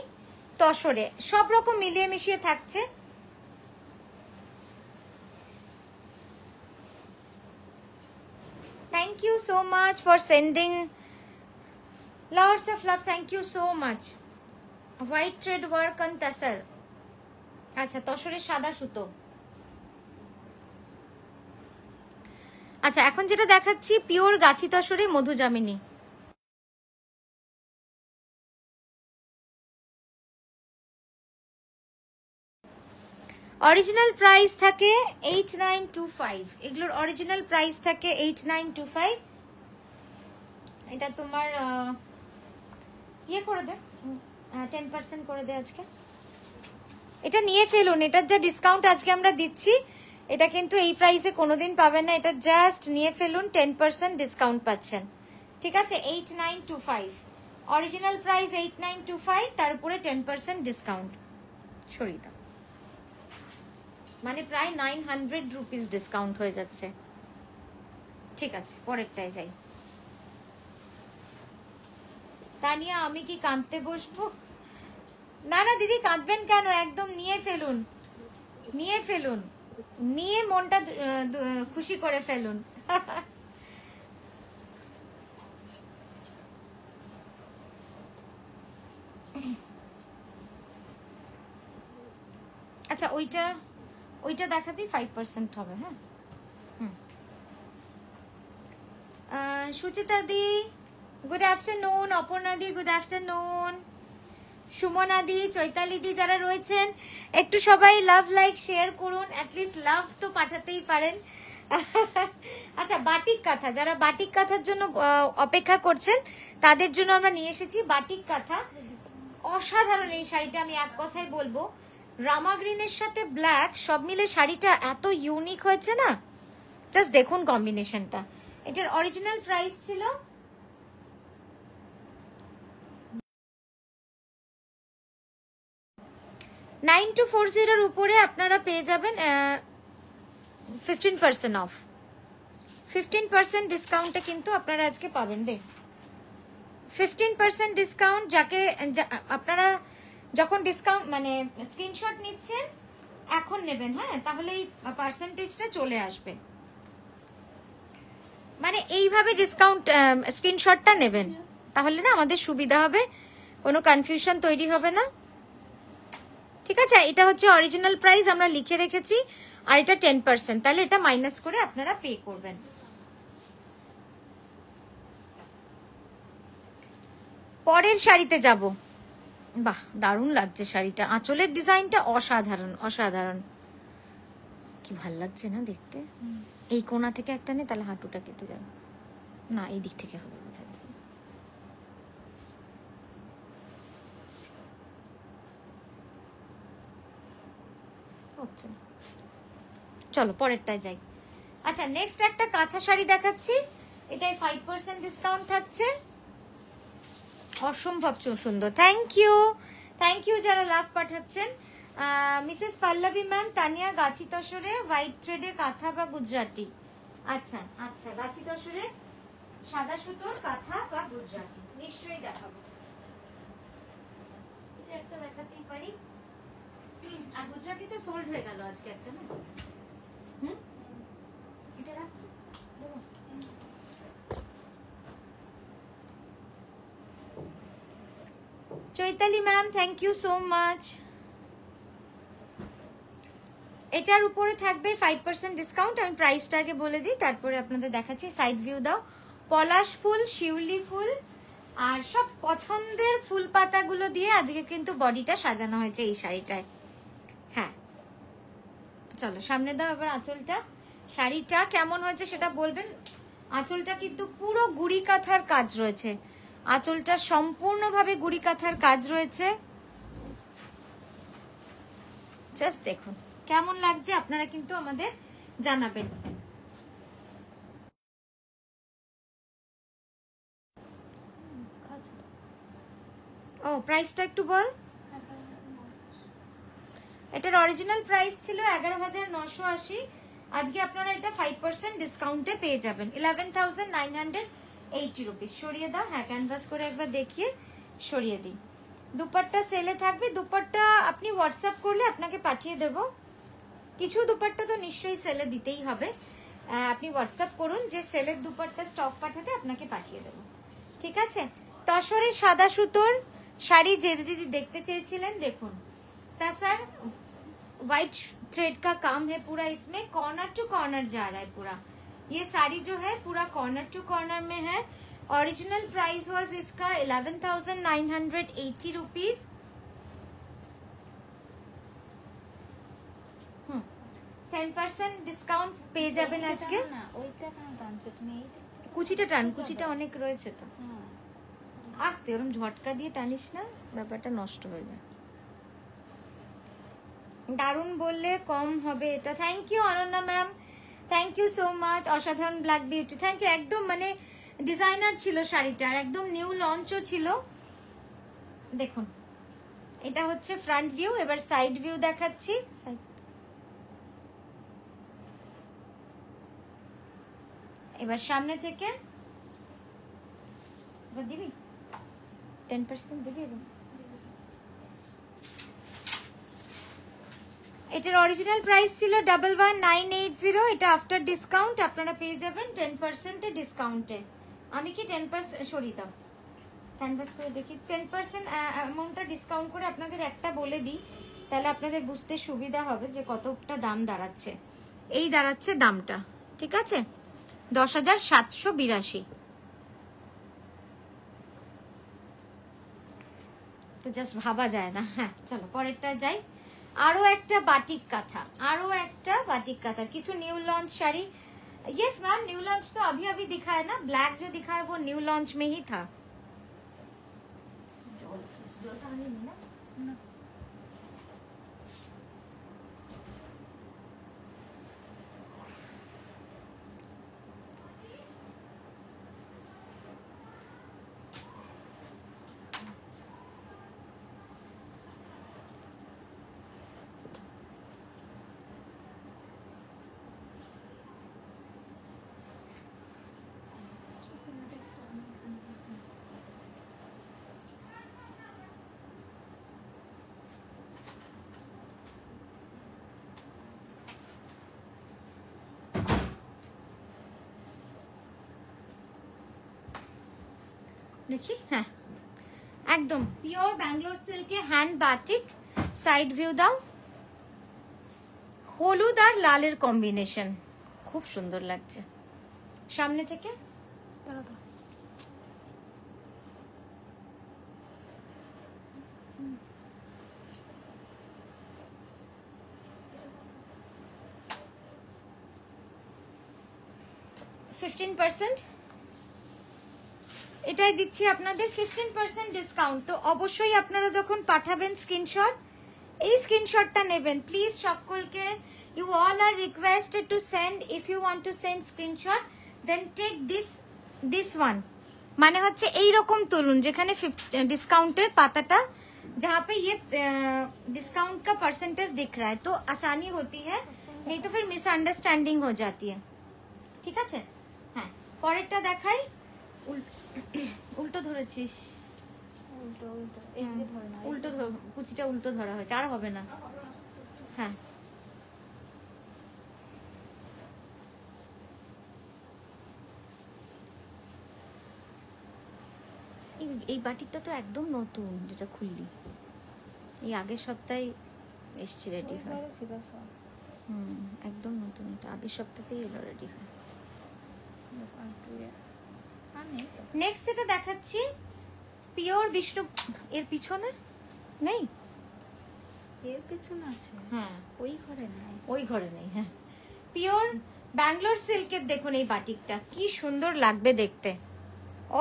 তসরে, সব রকম মিলিয়ে মিশিয়ে থাকছে। Thank you so much for sending lots of love. Thank you so much. White thread work on tasar. আচ্ছা তসরের সাদা সুতো। আচ্ছা এখন যেটা দেখাচ্ছি পিওর গাছি তসরে মধুজামিনী। অরিজিনাল প্রাইস থাকে 8925, এগুলোর অরিজিনাল প্রাইস থাকে 8925। এটা তোমার ইয়ে করে দে, 10% করে দে আজকে। এটা নিয়ে ফেলুন, এটার যা ডিসকাউন্ট আজকে আমরা দিচ্ছি এটা কিন্তু এই প্রাইসে কোনোদিন পাবেন না। এটা জাস্ট নিয়ে ফেলুন, 10% ডিসকাউন্ট পাচ্ছেন। ঠিক আছে, 8925 অরিজিনাল প্রাইস 8925, তার উপরে 10% ডিসকাউন্ট। সরিয়ে দাও, মানে প্রায় 900 রুপিস ডিসকাউন্ট হয়ে যাচ্ছে। ঠিক আছে পরেরটায় যাই। তানিয়া আমি কি কাঁদতে বসবো? না না দিদি কাঁদবেন কেন, একদম নিয়ে ফেলুন, নিয়ে ফেলুন, নিয়ে মনটা খুশি করে ফেলুন। আচ্ছা ওইটা ওইটা দেখাবি, 5% হবে। হ্যাঁ সুচিতা দি গুড আফটারনুন, অপর্ণা দি গুড আফটারনুন, সুমনা দি, চৈতালি দি যারা রয়েছেন একটু সবাই লাভ লাইক শেয়ার করুন, অ্যাটলিস্ট লাভ তো পাঠাতেই পারেন। আচ্ছা বাটিক কাঁথা, যারা বাটিক কাঁথার জন্য অপেক্ষা করছেন তাদের জন্য আমরা নিয়ে এসেছি বাটিক কাঁথা। অসাধারণ এই শাড়িটা, আমি এক কথাই বলবো, রামা গ্রিনের সাথে ব্ল্যাক সব মিলে শাড়িটা এত ইউনিক হয়েছে না, জাস্ট দেখুন কম্বিনেশনটা। এটার অরিজিনাল প্রাইস ছিল 9240 উপরে, আপনারা পেয়ে যাবেন 15% অফ। 15% ডিসকাউন্টে কিন্তু আপনারা আজকে পাবেন। দেখ 15% ডিসকাউন্ট, যাকে আপনারা যখন ডিসকাউন্ট মানে স্ক্রিনশট নিচ্ছেন এখন নেবেন, হ্যাঁ তাহলে এই পার্সেন্টেজটা চলে আসবে। মানে এইভাবে ডিসকাউন্ট স্ক্রিনশটটা নেবেন, তাহলে না আমাদের সুবিধা হবে, কোনো কনফিউশন তৈরি হবে না। ঠিক আছে, এটা হচ্ছে অরিজিনাল প্রাইস আমরা লিখে রেখেছি, আর এটা 10%, তাহলে এটা মাইনাস করে আপনারা পে করবেন। পরের শাড়িতে যাব। বাহ দারুণ লাগছে শাড়িটা, আঁচলের ডিজাইনটা অসাধারণ অসাধারণ, কি ভাল লাগছে না দেখতে। এই কোণা থেকে একটা নে, তাহলে হাঁটুটা কেটে যাবে না, এই দিক থেকে হবে বোঝা দেখি। হচ্ছে না, চলো পরেরটায় যাই। আচ্ছা নেক্সট একটা কাঁথা শাড়ি দেখাচ্ছি, এটাই 5% ডিসকাউন্ট থাকছে। অসম্ভব সুন্দর, থ্যাংক ইউ যারা লাভ পাঠাচ্ছেন। মিসেস পল্লবী ম্যাম, তানিয়া গাছি তসরে হোয়াইট থ্রেডের কাঁথা বা গুজরাটি। আচ্ছা আচ্ছা গাছি তসরে সাদা সুতোর কাঁথা বা গুজরাটি নিশ্চয়ই দেখাবো, এটা একটা দেখাতেই পারি। আর গুজরাটি তো সোল্ড হয়ে গেল আজকে একটা, না এটা রাখতো। Chaitali ma'am thank you so much. এটার উপরে থাকবে 5% ডিসকাউন্ট, আমি প্রাইসটা আগে বলে দিই তারপরে আপনাদের দেখাচ্ছি। সাইড ভিউ দাও। পলাশ ফুল, শিউলি ফুল আর সব পছন্দের ফুল পাতাগুলো দিয়ে আজকে কিন্তু বডিটা সাজানো হয়েছে এই শাড়িটায়। হ্যাঁ চলো সামনে দাও এবার আঁচলটা। শাড়িটা কেমন হয়েছে সেটা বলবেন। আঁচলটা কিন্তু পুরো গুড়ি কাঁথার কাজ রয়েছে, আঁচলটা সম্পূর্ণভাবে গুড়ি কাঁথার কাজ রয়েছে। জাস্ট দেখুন কেমন লাগছে আপনারা কিন্তু আমাদের জানাবেন। ও প্রাইসটা একটু বল। এটার অরিজিনাল প্রাইস ছিল 11,980, আজকে আপনারা এটা 5% ডিসকাউন্টে পেয়ে যাবেন 11,980 রুপিস। সরিয়ে দাও, হ্যাঁ ক্যানভাস করে একবার দেখিয়ে সরিয়ে দিই। দুপাট্টা সেলে থাকবে, দুপাট্টা আপনি হোয়াটসঅ্যাপ করলে আপনাকে পাঠিয়ে দেব। কিছু দুপাট্টা তো নিশ্চয়ই সেলে দিতেই হবে, আপনি হোয়াটসঅ্যাপ করুন যে সেলের দুপাট্টা স্টক পাঠাতে আপনাকে পাঠিয়ে দেব, ঠিক আছে। তসরের সাদা সুতোর শাড়ি যে দিদি দেখতে চেয়েছিলেন দেখুন, ता सर वाइट थ्रेड का काम है पूरा, इसमें कॉर्नर टू कॉर्नर जा रहा है पूरा। ये साड़ी जो है पूरा कॉर्नर टू कॉर्नर में है। ओरिजिनल प्राइस वाज इसका 11,980 रुपीज। 10% ডিসকাউন্ট পেয়ে যাবেন আজকে। ওইটা কেন টানছো তুমি? কুচিটা টান, কুচিটা অনেক রয়েছে তো। আস্তে ওরকম ঝটকা দিয়ে টানিস না, ব্যাপারটা নষ্ট হয়ে যায়। দারুণ বললে কম হবে এটা। Thank you Ananya ma'am, thank you so much. অসাধারণ ব্ল্যাক বিউটি, থ্যাংক ইউ। একদম মানে ডিজাইনার ছিল শাড়িটার, একদম নিউ লঞ্চও ছিল। দেখুন এটা হচ্ছে ফ্রন্ট ভিউ, এবার সাইড ভিউ দেখাচ্ছি। এবার সামনে থেকে এবার দিবি 10% দিবি। এবার এটার অরিজিনাল প্রাইস ছিল 11,980, এটা আফটার ডিসকাউন্ট আপনারা পেয়ে যাবেন 10% এ ডিসকাউন্টে। আমি কি 10% সরিয়ে দাও ক্যানভাস করে দেখি, 10% অ্যামাউন্টটা ডিসকাউন্ট করে আপনাদের একটা বলে দিই, তাহলে আপনাদের বুঝতে সুবিধা হবে যে কতটা দাম দাঁড়াচ্ছে। এই দাঁড়াচ্ছে দামটা, ঠিক আছে 10,782। তো জাস্ট ভাবা যায় না। হ্যাঁ চলো পরেরটা যাই। আরো একটা বাটিক কাঁথা, আরো একটা বাটিক কাঁথা, কিছু new launch sari. Yes ma'am new launch तो अभी अभी दिखा है ना, ब्लैक जो दिखा है वो न्यू लॉन्च में ही था। দেখি, হ্যাঁ একদম পিওর ব্যাঙ্গালোর সিল্কে হ্যান্ড বাটিক। সাইড ভিউ দাও, হলুদ আর লালের কম্বিনেশন, খুব সুন্দর লাগছে। সামনে থেকে 15% এটাই দিচ্ছি আপনাদের 15% ডিসকাউন্ট। তো অবশ্যই আপনারা যখন পাঠাবেন স্ক্রিনশট, এই স্ক্রিনশটটা নেবেন প্লিজ সকলকে। You all are requested to send, if you want to send screenshot then take this one. মানে হচ্ছে এই রকম তুলুন যেখানে ডিসকাউন্টের পাতাটা, जहाँ पे ये डिस्काउंट का परसेंटेज दिख रहा है, तो आसानी होती है, नहीं तो फिर मिसअंडरस्टैंडिंग हो जाती है, ঠিক আছে। হ্যাঁ পরেরটা দেখাই। উল্টো ধরেছিস, উল্টো কুচিটা উল্টো ধরা হয়েছে, আর হবে না। হ্যাঁ এই বাটিকটা তো একদম নতুন, যেটা খুললি এই আগের সপ্তাহে এসছে রেডি হয়। একদম নতুন, এটা আগের সপ্তাহতেই এলো রেডি হয়। নেক্সট যেটা দেখাচ্ছি পিওর বিষ্ণু, এর পিছনে নেই, এর পিছনে আছে, হ্যাঁ ওই ঘরে নাই, ওই ঘরে নেই। হ্যাঁ পিওর ব্যাঙ্গালোর সিল্কের দেখুন এই বাটিকটা কি সুন্দর লাগবে দেখতে,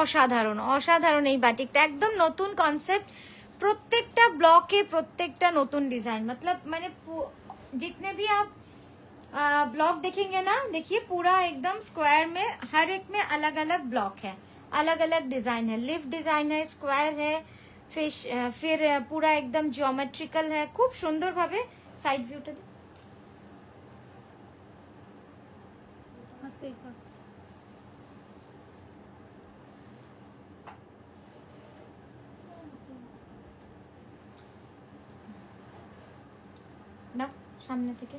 অসাধারণ অসাধারণ। এই বাটিকটা একদম নতুন কনসেপ্ট, প্রত্যেকটা ব্লকে প্রত্যেকটা নতুন ডিজাইন, মতলব মানে जितने भी आप ब्लॉक देखेंगे ना, देखिए पूरा एकदम स्क्वायर में, हर एक में अलग अलग ब्लॉक है, अलग अलग डिजाइन है, लिफ्ट डिजाइन है, स्क्वायर है, फिर पूरा एकदम जियोमेट्रिकल है, खूब सुंदर भावे। साइड ভিউটা না সামনে থেকে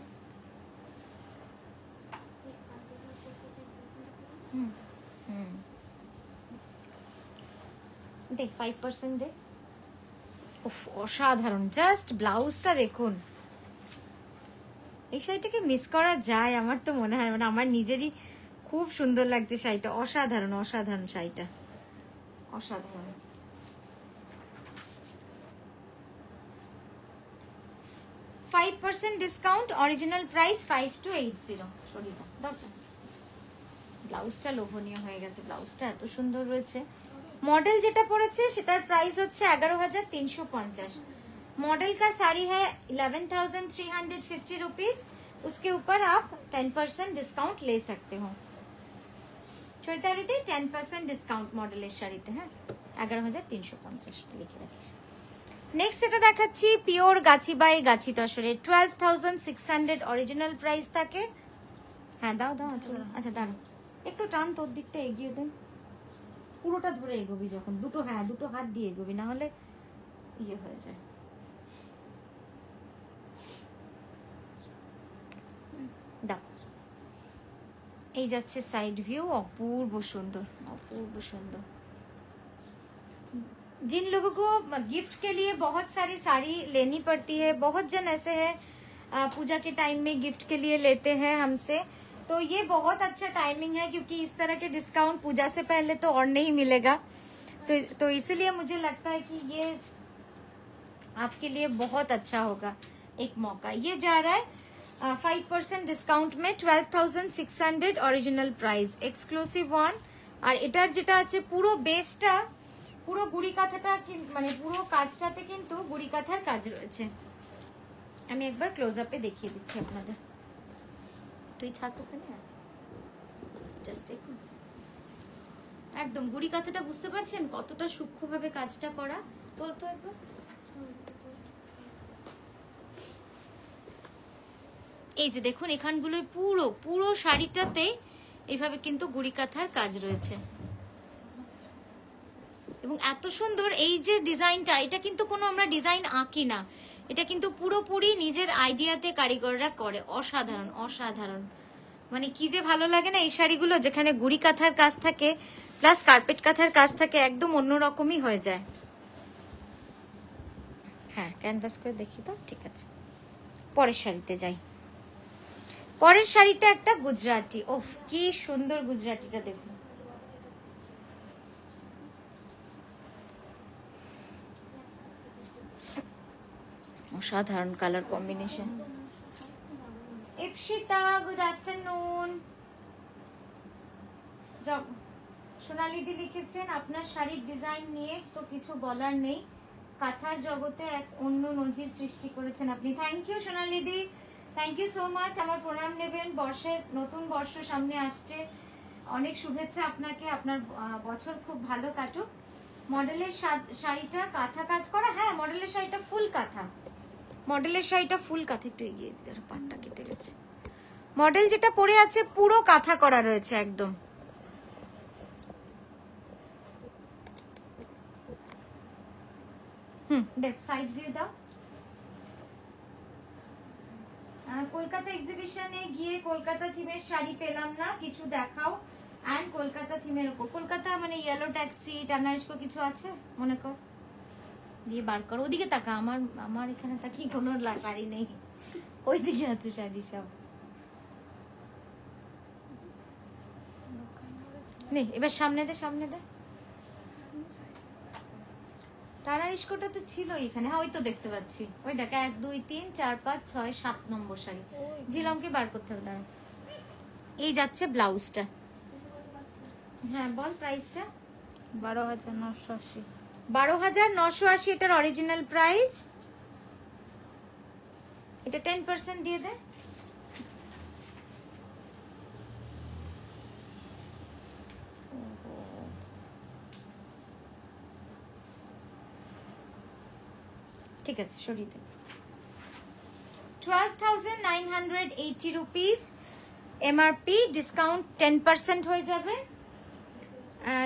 দে 5% দে। উফ, অসাধারণ, জাস্ট ব্লাউজটা দেখুন। এই শাড়িটাকে মিস করা যায়? আমার তো মনে হয়, মানে আমার নিজেরই খুব সুন্দর লাগছে শাড়িটা, অসাধারণ অসাধারণ শাড়িটা, অসাধারণ। 5% ডিসকাউন্ট, অরিজিনাল প্রাইস 5280। শরীরটা দাও, ব্লাউজটা লোভনীয় হয়ে গেছে, ব্লাউজটা এত সুন্দর রয়েছে। मॉडल যেটা পড়েছে সেটার প্রাইস হচ্ছে 11350। मॉडल का साड़ी है 11350 रुपीज। उसके ऊपर आप 10% डिस्काउंट ले सकते हो। চৈতালিতে 10% ডিসকাউন্ট মডেলের শাড়িতে। হ্যাঁ, 11350 লিখে রাখিস। নেক্সট এটা দেখাচ্ছি পিওর গাছি বাই গাছি তসরের 12600 অরিজিনাল প্রাইস থাকে। হ্যাঁ দাও দাও, আচ্ছা দাঁড়াও একটু টান, তোর দিকটা এগিয়ে দেন, পুরোটা ধরে এগোবি যখন, দুটো, হ্যাঁ দুটো হাত দিয়ে এগোবি, না হলে ইয়ে হয়ে যায়। দাও, এই যাচ্ছে সাইড ভিউ, অপূর্ব সুন্দর, অপূর্ব সুন্দর। जिन लोगों को गिफ्ट के लिए बहुत सारी साड़ी लेनी पड़ती है, बहुत जन ऐसे हैं पूजा के टाइम में गिफ्ट के लिए लेते हैं हमसे, तो ये बहुत अच्छा टाइमिंग है, क्योंकि इस तरह के डिस्काउंट पूजा से पहले तो और नहीं मिलेगा। तो इसलिए मुझे लगता है कि ये आपके लिए बहुत अच्छा होगा एक मौका। ये जा रहा है 5% डिस्काउंट में 12600 ओरिजिनल प्राइस, एक्सक्लूसिव वन। और এটার যেটা আছে পুরো বেসটা, পুরো গুড়ি কাঁথাটা, মানে পুরো কাজটাতে কিন্তু গুড়ি কাঁথার কাজ রয়েছে। আমি একবার ক্লোজ আপে দেখিয়ে দিচ্ছি আপনাদের। তুই থাক ওখানে, জাস্ট দেখুন একদম গুড়ি কাঁথাটা, বুঝতে পারছেন কতটা সূক্ষ্মভাবে কাজটা করা। তোল তো একবার। এই যে দেখুন এখানগুলো পুরো পুরো শাড়িটাতে এইভাবে কিন্তু গুড়ি কাঁথার কাজ রয়েছে, এবং এত সুন্দর এই যে ডিজাইনটা, এটা কিন্তু কোনো আমরা ডিজাইন আঁকি না, এটা কিন্তু পুরোপুরি নিজের আইডিয়াতে কারিগররা করে। অসাধারণ অসাধারণ, মানে কি যে ভালো লাগে না এই শাড়িগুলো, যেখানে গুড়ি কাঁথার কাজ থাকে প্লাস কার্পেট কাঁথার কাজ থাকে, একদম অন্যরকমই হয়ে যায়। হ্যাঁ ক্যানভাস করে দেখি তো, ঠিক আছে। পরের শাড়িতে যাই। পরের শাড়িটা একটা গুজরাটি। ওফ কি সুন্দর গুজরাটিটা দেখুন, অসাধারণ colour combination. Ipsita good afternoon. Sonali দি লিখেছেন আপনার শাড়ির ডিজাইন নিয়ে তো কিছু বলার নেই, কাঁথার জগতে এক অন্য নজির সৃষ্টি করেছেন আপনি। Thank you Sonali di, thank you so much. আমার প্রণাম নেবেন, বর্ষের নতুন বর্ষ সামনে আসছে, অনেক শুভেচ্ছা আপনাকে, আপনার বছর খুব ভালো কাটুক। মডেলের শাড়িটা কাঁথা কাজ করা, হ্যাঁ মডেলের শাড়িটা ফুল কাঁথা, মডেলের শাড়িটা ফুল কাঁথা। একটু এগিয়ে দিতে, পাটটা কেটে গেছে। মডেল যেটা পরে আছে পুরো কাঁথা করা রয়েছে একদম। দেখ সাইড ভিউ দাও। কলকাতা এক্সিবিশনে গিয়ে কলকাতা থিমের শাড়ি পেলাম না, কিছু দেখাও। এন্ড কলকাতা থিমের উপর, কলকাতা মানে ইয়েলো ট্যাক্সি, টানাইস্কো কিছু আছে মনে কর, দিয়ে বার কর। ওদিকে তাকা, আমার এখানে তাকি কোনো শাড়ি নেই, ওইদিকে আছে শাড়ি সব। নে এবার সামনে দে, সামনে দে। টানাইস্কোটা তো ছিল এখানে, হ্যাঁ ওই তো দেখতে পাচ্ছি, ওই দেখ 1 2 3 4 5 6 7 নম্বর শাড়ি। জিলামকে বার করতে হবে, দাঁড়া। এই যাচ্ছে ব্লাউজটা। হ্যাঁ বল প্রাইসটা। 12980। 12980 এটার অরিজিনাল প্রাইস। এটা 10% দিয়ে দে। ঠিক আছে, সরিয়ে দে। 12,980 রুপিস এমআরপি, ডিসকাউন্ট 10% হয়ে যাবে।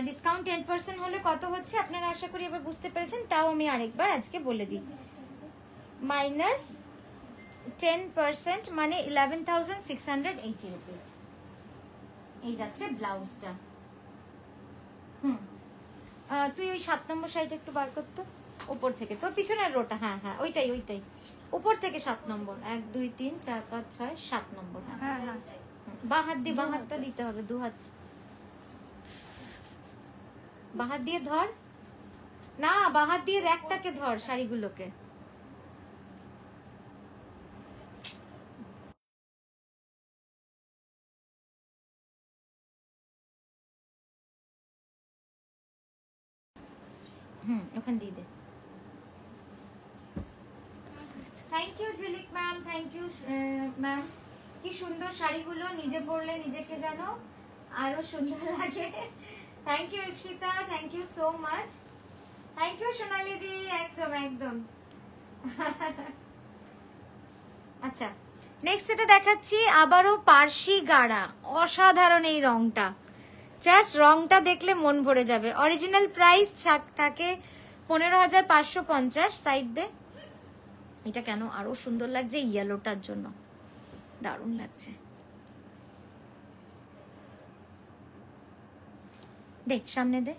ডিসকাউন্ট 10% হলে কত হচ্ছে আপনারা আশা করি এবার বুঝতে পেরেছেন, তাও আমি আরেকবার আজকে বলে দিই। মাইনাস 10% মানে 11,680 রুপিস। এই যাচ্ছে ব্লাউজটা। তুই ওই 7 নম্বর শাড়িটা একটু বার করতো উপর থেকে, তোর পিছনের রোটা। হ্যাঁ হ্যাঁ, ওইটাই ওইটাই, উপর থেকে 7 নম্বর। 1 2 3 4 5 6 7 নম্বর। হ্যাঁ হ্যাঁ, বাঁ হাত দিয়ে, বাঁ হাতটা দিতে হবে, দু হাত বাঁ হাত দিয়ে ধর না, বাঁ হাত দিয়ে র্যাকটাকে ধর, শাড়িগুলোকে। ওখান দিয়ে দে। Thank you Jhilik ma'am, thank you ma'am. কি সুন্দর শাড়িগুলো, নিজে পরলে নিজেকে যেন আরো সুন্দর লাগে। Thank you Ipsita, thank you so much. Thank you Sonali দি, একদম একদম। আচ্ছা, নেক্সট এটা দেখাচ্ছি আবারও পার্সি গাড়া। অসাধারণ এই রংটা, জাস্ট রংটা দেখলে মন ভরে যাবে। অরিজিনাল প্রাইস থাকে 15,550। সাইড দে। এটা কেন আরো সুন্দর লাগছে ইয়েলোটার জন্য, দারুণ লাগছে। দেখ সামনে দে।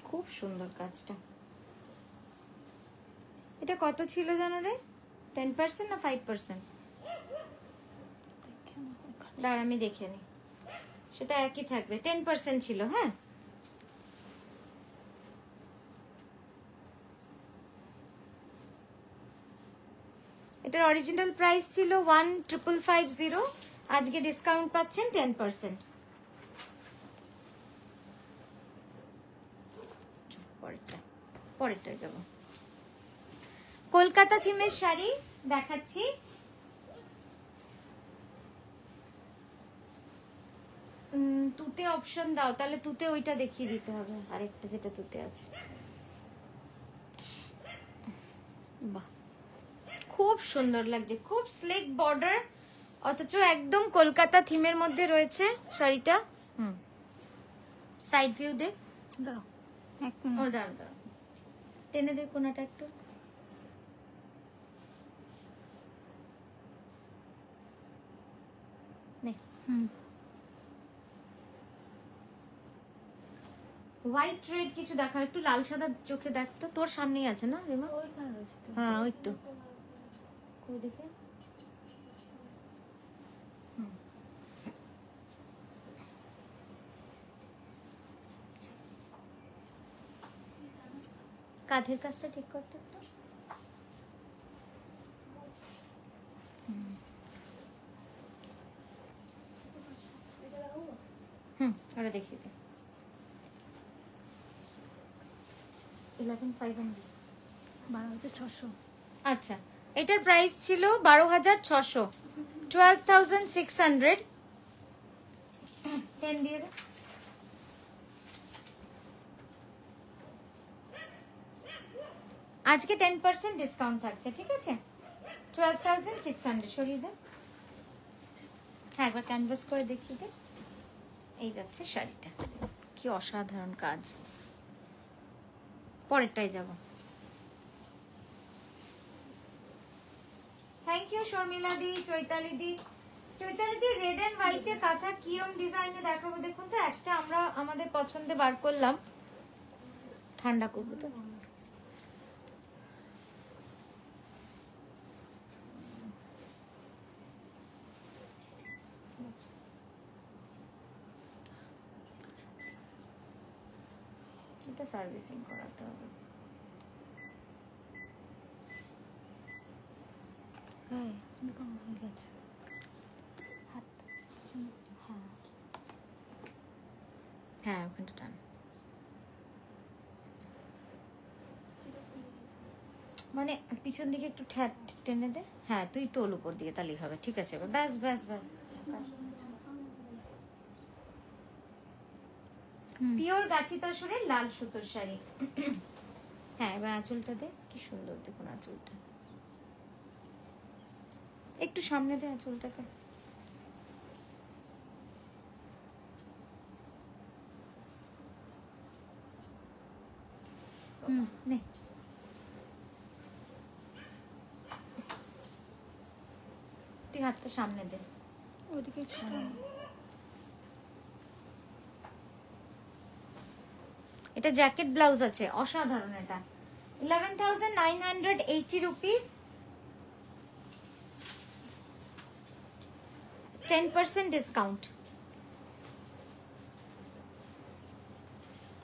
খুব সুন্দর কাজটা। এটা কত ছিল জানো রে? 10% না 5%? দাঁড়া আমি দেখে নি, সেটা একই থাকবে। 10% ছিল। হ্যাঁ, এটার অরিজিনাল প্রাইস ছিল 1,550। আজকে ডিসকাউন্ট পাচ্ছেন 10%। পরেরটা যাব। কলকাতা থিমের শাড়ি দেখাচ্ছি। তুতে অপশন দাও, তাহলে তুতে ওইটা দেখিয়ে দিতে হবে, আরেকটা যেটা তুতে আছে। বাহ, খুব সুন্দর লাগছে, খুব স্লিক বর্ডার, অথচ একদম কলকাতা থিমের মধ্যে রয়েছে শাড়িটা। সাইড ভিউ দে। ও দাঁড়া দাঁড়া, টেনে দে কোনাটা একটু। হোয়াইট রেড কিছু দেখা, একটু লাল সাদা চোখে দেখ তো। তোর সামনেই আছে না রিমা? হ্যাঁ ওই তো, কই দেখে। কাঁধের কাজটা ঠিক করতে একটু। ওটা দেখিয়ে দে। 11,500, 12,600। আচ্ছা, এটার প্রাইস ছিল 12,600, 12,600। 10 দিয়ে দে। আজকে 10% ডিসকাউন্ট থাকছে, ঠিক আছে? 12,600। সরিয়ে দে। হ্যাঁ, একবার ক্যানভাস করে দেখিয়ে দে। এই যাচ্ছে শাড়িটা, কি অসাধারণ কাজ। পরেরটাই যাব। থ্যাংক ইউ শর্মিলা দি, চৈতালি দি। চৈতালি দি, রেড এন্ড হোয়াইটে কাঁথা কিরম ডিজাইনে দেখাবো দেখুন তো। একটা আমরা আমাদের পছন্দে বার করলাম, ঠান্ডা করবো তো। সার্ভিসিং করাতে হবে। হ্যাঁ এরকম হয়ে গেছে হাত। হ্যাঁ হ্যাঁ ওখানটা টান, মানে পিছন দিকে একটু টেনে দে। হ্যাঁ তুই তোল উপর দিকে, তাহলেই হবে। ঠিক আছে ব্যাস ব্যাস ব্যাস। পিওর গাছি তসরের লাল সুতোর শাড়ি। হ্যাঁ এবার আঁচলটা দে, কি সুন্দর দেখুন আঁচলটা। একটু সামনে দে আঁচলটাকে। নে তুই হাতটা সামনে দে, ওদিকে এটা জ্যাকেট ব্লাউজ আছে, অসাধারণ। এটা 11,980 রুপিস, 10% ডিসকাউন্ট।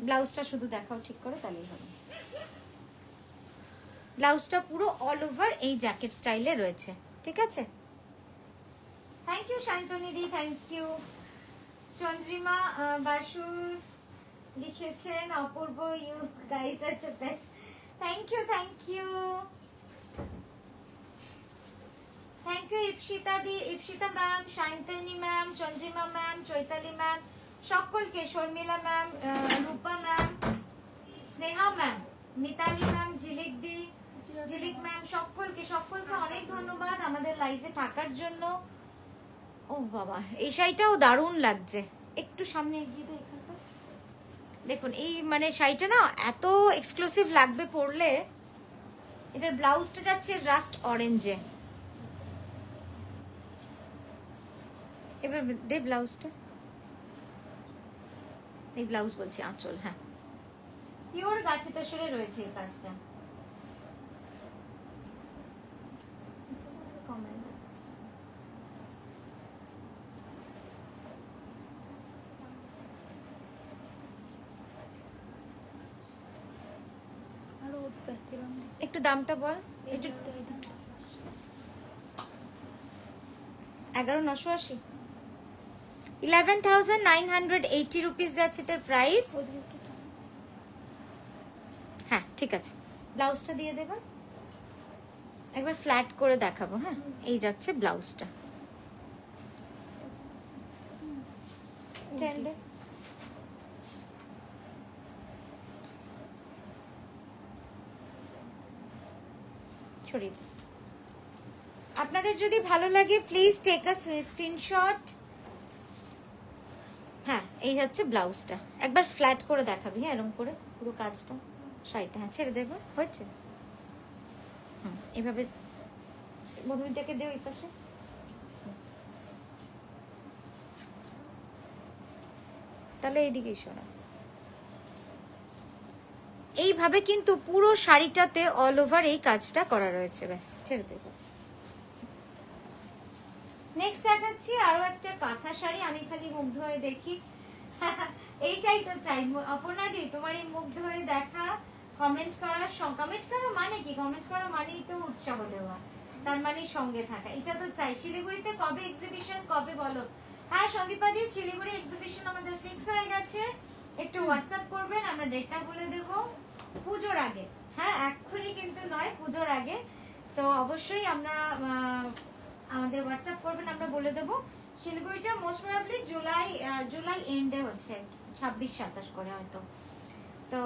ব্লাউজটা শুধু দেখাও ঠিক করে, তাহলেই হবে। ব্লাউজটা পুরো অল ওভার এই জ্যাকেট স্টাইলে রয়েছে, ঠিক আছে। থ্যাংক ইউ শান্তনিদি, থ্যাংক ইউ। চন্দ্রিমা বাসু লিখেছেন অপূর্ব, you guys are the best. Thank you, thank you, thank you Ipsita দি, Ipsita ma'am, Shantoni ma'am, Chandrima ma'am, Chaitali ma'am, সকলকে, Sharmila ma'am, Rupa ma'am, Sneha ma'am, Mitali ma'am, Jhilik দি, ঝিলিক ম্যাম, সকলকে অনেক ধন্যবাদ আমাদের লাইভে থাকার জন্য। ও বাবা এই শাড়িটাও দারুণ লাগছে, একটু সামনে এগিয়ে দাও এখানটা। দেখুন এই মানে শাড়িটা না এত এক্সক্লুসিভ লাগবে পরলে। এটার ব্লাউজটা যাচ্ছে রাস্ট অরেঞ্জে। এবার দে ব্লাউজটা, এই ব্লাউজ বলছি আঁচল। হ্যাঁ পিওর গাছে তসরে রয়েছে এই কাজটা। আরো একটু দামটা বল। একটু 11,980, 11,980 রুপিস যাচ্ছে এটার প্রাইস। হ্যাঁ ঠিক আছে, ব্লাউজটা দিয়ে দেবা, একবার ফ্ল্যাট করে দেখাবো। হ্যাঁ এই যাচ্ছে ব্লাউজটা। আপনাদের যদি ভালো লাগে প্লিজ টেক আ স্ক্রিনশট। হ্যাঁ এই হচ্ছে ব্লাউজটা, একবার ফ্ল্যাট করে দেখাবি। হ্যাঁ এরকম করে পুরো কাজটা শাড়িটা। হ্যাঁ ছেড়ে দেবো, হয়েছে। এভাবে মধুমিতাকে দেও এই পাশে। তাহলে এইদিকেই শোনা। এইভাবে কিন্তু পুরো শাড়িটাতে অল ওভার এই কাজটা করা রয়েছে। ব্যাস ছেড়ে দেবো। নেক্সট দেখাচ্ছি আরো একটা কাঁথা শাড়ি। আমি খালি মুগ্ধ হয়ে দেখি, এইটাই তো চাই। অপর্ণা দি তোমার এই মুগ্ধ হয়ে দেখা, কমেন্ট করা মানে কি? কমেন্ট করা মানেই তো উৎসাহ দেওয়া, তার মানে সঙ্গে থাকা, এটা তো চাই। শিলিগুড়িতে কবে এক্সিবিশন, কবে বলো? হ্যাঁ সন্দীপা দি, শিলিগুড়ি এক্সিবিশন আমাদের ফিক্স হয়ে গেছে। একটু হোয়াটসঅ্যাপ করবেন, আমরা ডেটটা বলে দেব পুজোর আগে। হ্যাঁ এক্ষুনি কিন্তু নয়, পুজোর আগে। তো অবশ্যই আমরা আমাদের হোয়াটসঅ্যাপ করবেন, আমরা বলে দেবো। শিলিগুড়িটা মোস্ট প্রবাবলি জুলাই এন্ডে হচ্ছে, 26-27 করে হয়তো। তো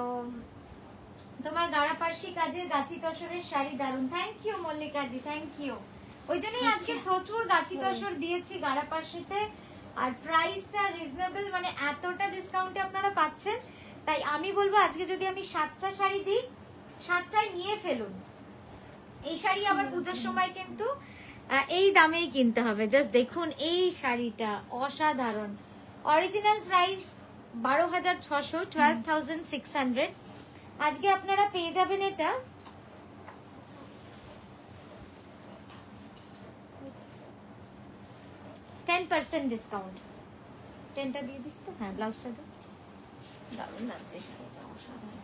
তোমার গাড়াপার্সি কাজের গাছি তসরের শাড়ি দারুন। Thank you Mallika di, thank you. ওই জন্যই আজকে প্রচুর গাছি তসর দিয়েছি গাড়াপার্সিতে, আর প্রাইসটা রিজনেবল, মানে এতটা ডিসকাউন্টে আপনারা পাচ্ছেন। তাই আমি বলবো আজকে যদি আমি 7টা শাড়ি দিই, 7টায় নিয়ে ফেলুন। এই শাড়ি আবার পুজোর সময় কিন্তু এই দামেই কিনতে হবে। জাস্ট দেখুন এই শাড়িটা অসাধারণ। Original price 12,600, 12,600। আজকে আপনারা পেয়ে যাবেন এটা 10% ডিসকাউন্ট। 10টা দিয়ে দিস তো। হ্যাঁ ব্লাউজটা দে, দারুণ লাগছে শাড়িটা। অসাধারণ।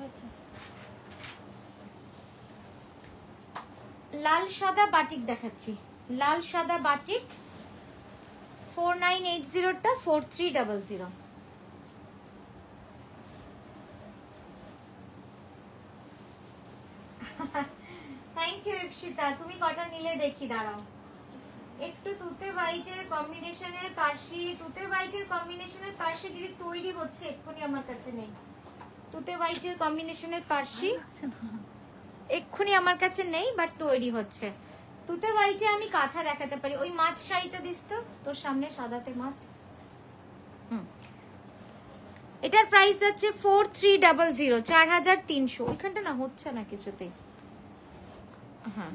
আচ্ছা লাল সাদা বাটিক দেখাচ্ছি, লাল সাদা বাটিক 4980টা 4300। থ্যাংক ইউ ইপসিতা, তুমি কটা নিলে দেখি, দাঁড়াও একটু। তুতে হোয়াইটের কম্বিনেশনের পার্সি, তুতে হোয়াইটের কম্বিনেশনের পার্সি দিদি তৈরি হচ্ছে, এক্ষুনি আমার কাছে নেই। তুতে হোয়াইটের কম্বিনেশনের পার্সি এক্ষুনি আমার কাছে নেই, বাট তৈরি হচ্ছে। তুতে হোয়াইটে আমি কাঁথা দেখাতে পারি। ওই মাছ শাড়িটা দিস তো তোর সামনে, সাদাতে মাছ। এটার প্রাইস আছে 4300, 4300। ওইখানটা না হচ্ছে না কিছুতেই। হ্যাঁ,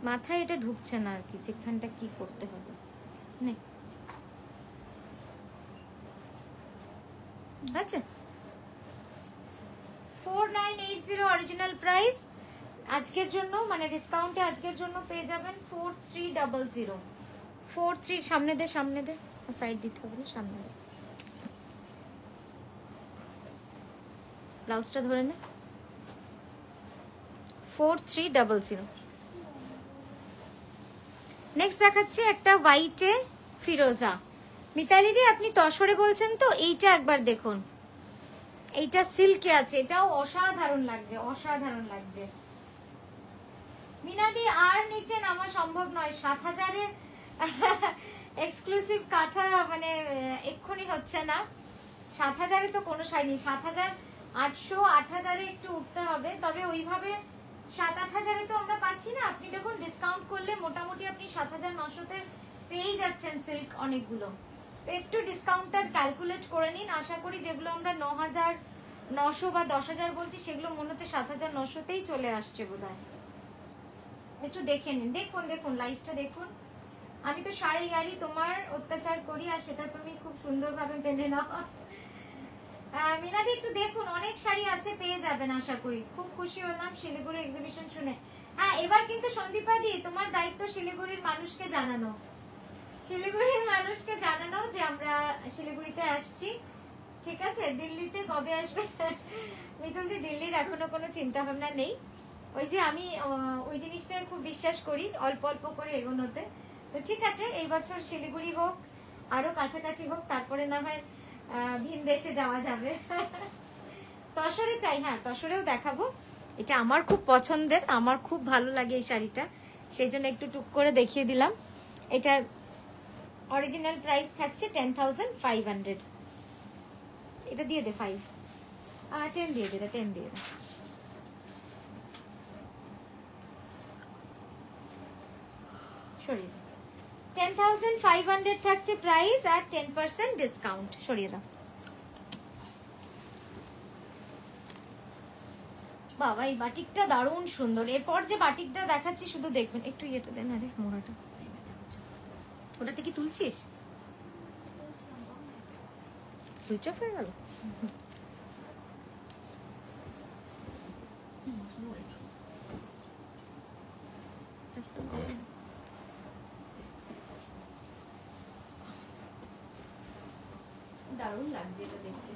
মাথায় এটা ঢুকছে না আর কি, যেখানটা কি করতে হবে। নে, আচ্ছা 4980 অরিজিনাল প্রাইস। আজকের জন্য মানে ডিসকাউন্টে আজকের জন্য পেয়ে যাবেন 4300। 43, সামনে দে, সামনে দে, সাইড দিতে হবে না, সামনে দে। ব্লাউজটা ধরে নে। 4300। নেক্সট দেখাচ্ছি একটা হোয়াইটে ফিরোজা। মিতালি দি আপনি তসরে বলছেন তো, এইটা একবার দেখুন। এইটা সিল্কে আছে, এটাও অসাধারণ লাগছে, অসাধারণ লাগছে। মিনাদি আর নিচে নামা সম্ভব নয়, 7000-এ এক্সক্লুসিভ কাঁথা মানে এক্ষুনি হচ্ছে না। 7000-এ তো কোনো শাড়ি নেই। 7800, 8000-এ একটু উঠতে হবে, তবে ওইভাবে 7-8000-এ তো আমরা পাচ্ছি না। আপনি দেখুন ডিসকাউন্ট করলে মোটামুটি আপনি 7900-তে পেয়ে যাচ্ছেন সিল্ক অনেকগুলো। তো একটু ডিসকাউন্টটা ক্যালকুলেট করে নিন। আশা করি যেগুলো আমরা 9900 বা 10000 বলছি, সেগুলো মনে হচ্ছে 7900-তেই চলে আসছে বোধহয়। একটু দেখে নিন, দেখুন দেখুন লাইভটা দেখুন। আমি তো সারি গাড়ি তোমার অত্যাচার করি, আর সেটা তুমি খুব সুন্দরভাবে মেনে নাও। মিনাদি একটু দেখুন, অনেক শাড়ি আছে, পেয়ে যাবেন আশা করি। খুব খুশি হলাম শিলিগুড়ি এক্সিবিশন শুনে। হ্যাঁ, এবার কিন্তু সন্দীপা দি তোমার দায়িত্ব শিলিগুড়ির মানুষকে জানানো, শিলিগুড়ির মানুষকে জানানো যে আমরা শিলিগুড়িতে আসছি। ঠিক আছে, দিল্লিতে কবে আসবে? মিতুল দি, দিল্লির এখনো কোনো চিন্তা ভাবনা নেই। ওই যে আমি ওই জিনিসটা খুব বিশ্বাস করি, অল্প অল্প করে এগোনোতে। তো ঠিক আছে, এই বছর শিলিগুড়ি হোক, আরো কাছাকাছি হোক, তারপরে না হয় ভিন দেশে যাওয়া যাবে। তসরে চাই, হ্যাঁ তসরেও দেখাবো। এটা আমার খুব পছন্দের, আমার খুব ভালো লাগে এই শাড়িটা, সেই জন্য একটু টুক করে দেখিয়ে দিলাম। এটার অরিজিনাল প্রাইস থাকছে 10500। এটা দিয়ে দে 5, 10 দিয়ে দে, 10 দিয়ে দে। সরিয়ে দাও, 10500 থাকছে প্রাইস, আর 10% ডিসকাউন্ট। সরিয়ে দাও। বাবা এই বাটিকটা দারুণ সুন্দর। এরপর যে বাটিকটা দেখাচ্ছি শুধু দেখবেন। একটু ইয়েটা দেন, আরে মোড়াটা ওটাতে কি তুলছিস? সুইচ অফ হয়ে গেল। দারুণ লাগছে এটা দেখতে।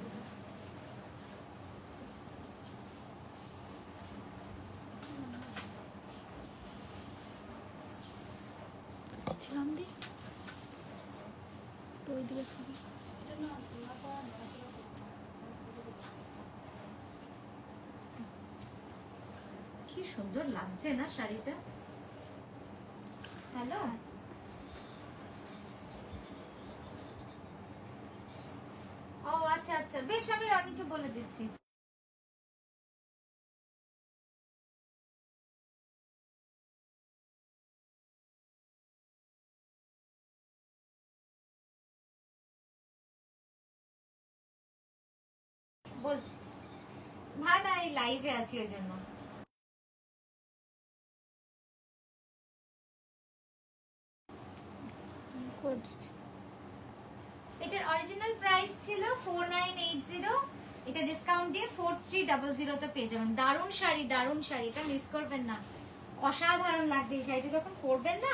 ছিলাম দি ওই দিকে কি সুন্দর লাগছে না শাড়িটা। হ্যালো, ও আচ্ছা আচ্ছা, বেশ আমি রানীকে বলে দিচ্ছি। বলছি না না, এই লাইভে আছি ওই জন্য। এটার অরিজিনাল প্রাইস ছিল 4980, এটা ডিসকাউন্ট দিয়ে 4300 তে পেয়ে যাবেন। দারুণ শাড়ি, দারুণ শাড়ি, এটা মিস করবেন না। অসাধারণ লাগবে এই শাড়িটা যখন পরবেন না,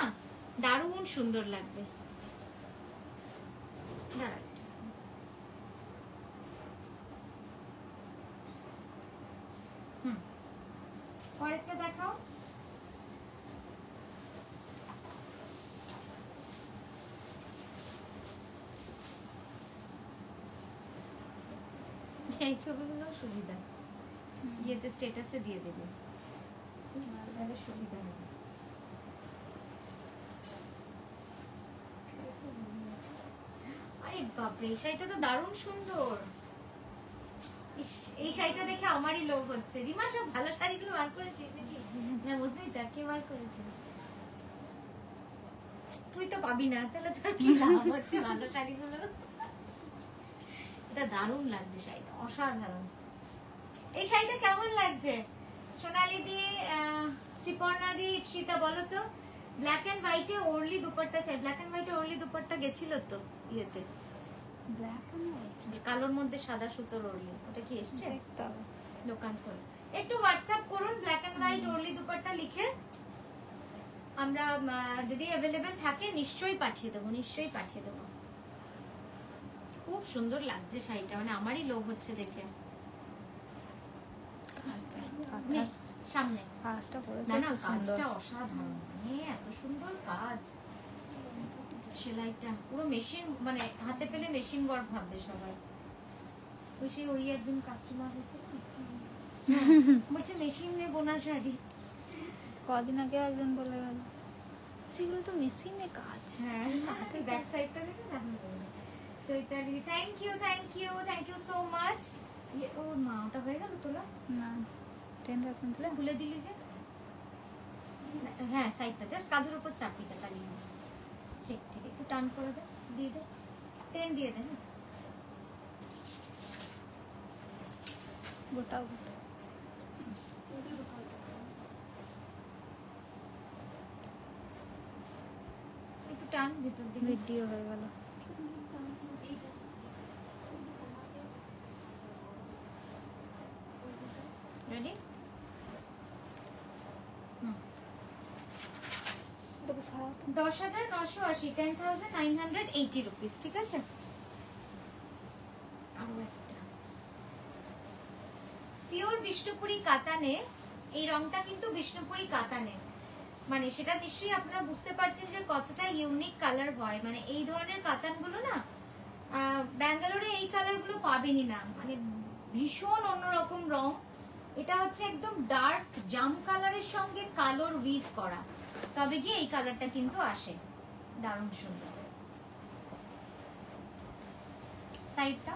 দারুণ সুন্দর লাগবে। পরেরটা দেখাও। এই ছবিগুলো সুবিধা, ইয়েতে স্ট্যাটাসে দিয়ে দেবে, সুবিধা হবে। আরে বাপরে, এই শাড়িটা তো দারুণ সুন্দর। এই শাড়িটা দেখে আমারই লোভ হচ্ছে। রিমা সব ভালো শাড়িগুলো বার করেছিস নাকি? না মধুমিতা, কে বার করেছে? তুই তো পাবি না, তাহলে তোর কি লাভ হচ্ছে ভালো শাড়িগুলো? এটা দারুণ লাগছে শাড়িটা, অসাধারণ। এই শাড়িটা কেমন লাগছে সোনালি দি, শ্রীপর্ণা দি, ইপসিতা বলো তো? ব্ল্যাক এন্ড হোয়াইটে ওরলি দুপাট্টা চাই। ব্ল্যাক এন্ড হোয়াইটে ওরলি দুপাট্টা গেছিল তো ইয়েতে, ব্ল্যাক এন্ড হোয়াইট, কালোর মধ্যে সাদা সুতোর ওরলি, ওটা কি এসছে? দেখতে হবে। দোকান সোল একটু হোয়াটসঅ্যাপ করুন ব্ল্যাক এন্ড হোয়াইট ওরলি দুপাট্টা লিখে, আমরা যদি অ্যাভেলেবেল থাকে নিশ্চয়ই পাঠিয়ে দেবো, নিশ্চয়ই পাঠিয়ে দেবো। খুব সুন্দর লাগছে শাড়িটা, মানে আমারই লোভ হচ্ছে দেখে। সামনে কাজটা করেছে, না না, খুব সুন্দর। কাজটা অসাধারণ, মানে এত সুন্দর কাজ। সেলাইটা পুরো মেশিন, মানে হাতে পেলে মেশিন ওয়ার্ক ভাববে সবাই। ওই একদিন কাস্টমার হয়েছে না, বলছে মেশিনে বোনা শাড়ি। কদিন আগে একজন বলে গেল সেগুলো তো মেশিনে কাজ। হ্যাঁ, ব্যাক সাইডটা দেখে রাখুন। Chaitali, thank you, thank you, thank you so much. ও মা, ওটা হয়ে গেল তোলা? না 10% দিলে ভুলে দিলি যে। হ্যাঁ, সাইডটা জাস্ট কাঁধের উপর চাপিটা তালি। ঠিক ঠিক, একটু টান করে দে, দিয়ে দে, টেন দিয়ে দে না। গোটা গোটা একটু টান ভিতর দিকে। ভিডিও হয়ে গেল। রেডি? 10,980, 10,980 রুপিস, ঠিক আছে? আরো একটা পিওর বিষ্ণুপুরি কাতানে, এই রংটা কিন্তু বিষ্ণুপুরি কাতানে, মানে সেটা নিশ্চয়ই আপনারা বুঝতে পারছেন যে কতটা ইউনিক কালার হয়। মানে এই ধরনের কাতানগুলো না ব্যাঙ্গালোরে এই কালারগুলো পাবেনই না, মানে ভীষণ অন্যরকম রং। এটা হচ্ছে একদম ডার্ক জাম কালারের সঙ্গে কালোর উইভ করা, তবে গিয়ে এই কালারটা কিন্তু আসে। দারুণ সুন্দর। সাইডটা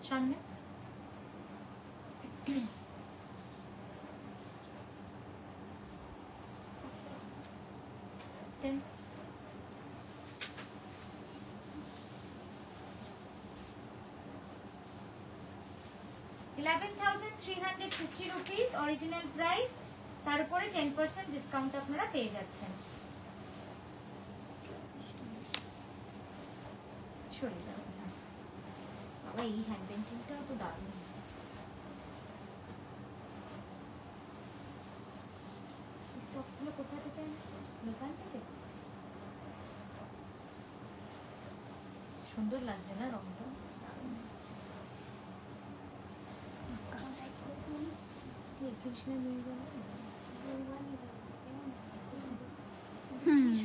সামনে টেন। 11,350 রুপিস অরিজিনাল প্রাইস, তার উপরে 10% ডিসকাউন্ট আপনারা পেয়ে যাচ্ছেন। সরিয়ে দাও। বাবা, এই হ্যান্ড পেন্টিংটাও তো দারুণ। স্টকগুলো কোথা থেকে? দোকান থেকে। সুন্দর লাগছে না রংটা? এক্সিবিশনে নিয়ে গেল,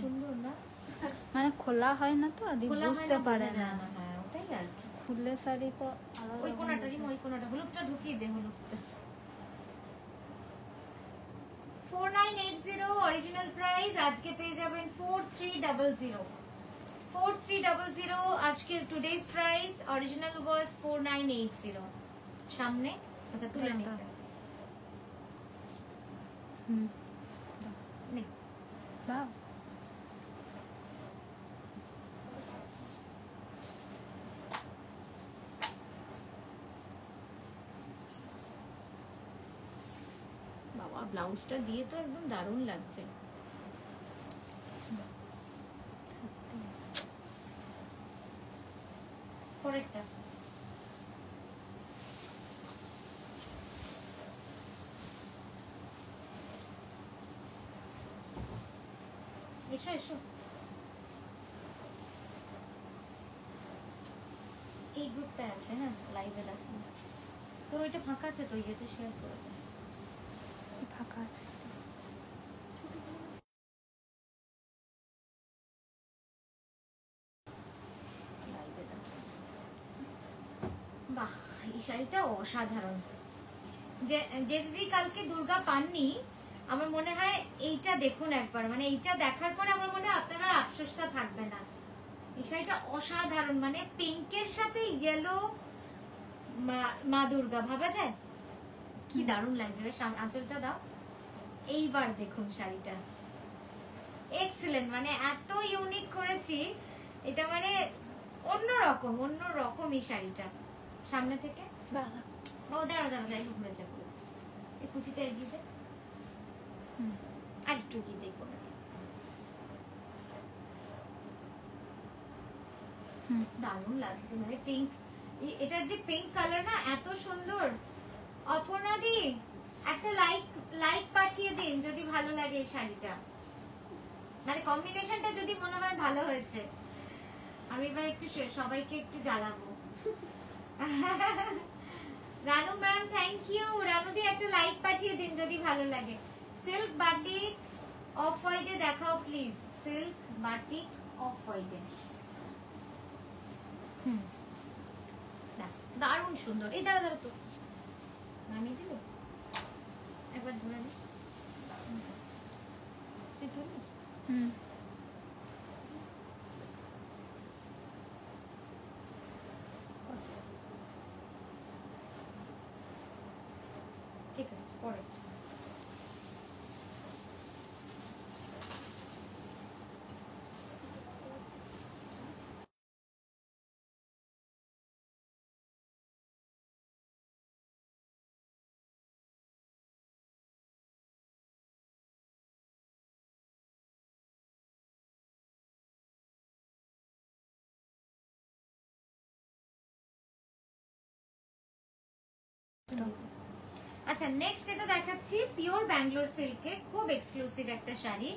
সুন্দর না? মানে খোলা হয় না তো, আদি বুঝতে পারে না। হ্যাঁ, ওটাই আর কি। খুললে শাড়ি তো ওই কোনাটা, ওই কোনাটা হলুদটা ঢুকিয়ে দে, হলুদটা। 4980 অরিজিনাল প্রাইস, আজকে পেয়ে যাবেন 4300। 4300 আজকের টুডেজ প্রাইস, অরিজিনাল ওয়াজ 4980। সামনে আচ্ছা তুলে নিন। দাও। বাবা, ব্লাউজটা দিয়ে তো একদম দারুণ লাগছে। পরেরটা এসো এসো এই গ্রুপটা আছে হ্যাঁ লাইভে দেখো তোর ওইটা ফাঁকা আছে তো ইয়েতে শেয়ার করে দে কি ফাঁকা আছে লাইভে দেখো বাহ এই শাড়িটা অসাধারণ যে যে দিদি কালকে দুর্গা পাননি আমার মনে হয় এইটা দেখুন একবার মানে এইটা দেখার পর আমার মনে হয় আপনার আর আফসোসটা থাকবে না এই শাড়িটা অসাধারণ মানে পিঙ্কের সাথে ইয়েলো মা দুর্গা ভাবা যায় কি দারুণ লাগছে বেশ আঁচলটা দাও এইবার দেখুন শাড়িটা এক্সিলেন্ট মানে এত ইউনিক করেছি এটা মানে অন্যরকম এই শাড়িটা সামনে থেকে বাবা ও দাঁড়া দাঁড়া দাঁড়া ঘুরে যা এই কুচিটা এগিয়ে দে আর একটু এগিয়ে দে দারুণ লাগছে মানে পিঙ্ক এটার যে পিঙ্ক কালার না এত সুন্দর অপর্ণা দি একটা লাইক পাঠিয়ে দিন যদি ভালো লাগে এই শাড়িটা মানে কম্বিনেশনটা যদি মনে হয় ভালো হয়েছে আমি এবার একটু সবাইকে একটু জ্বালাবো Ranu ma'am thank you Ranu দি একটা লাইক পাঠিয়ে দিন যদি ভালো লাগে সিল্ক বাটিক অফ হোয়াইটে দেখাও প্লিজ সিল্ক বাটিক অফ হোয়াইটে দারুণ সুন্দর এই দাঁড়া দাঁড়া তো নামিয়ে দিলে একবার ধরে নি তুই ধরলি ঠিক আছে পরে আচ্ছা নেক্সট এটা দেখাচ্ছি পিওর ব্যাঙ্গালোর সিল্কে খুব এক্সক্লুসিভ একটা শাড়ি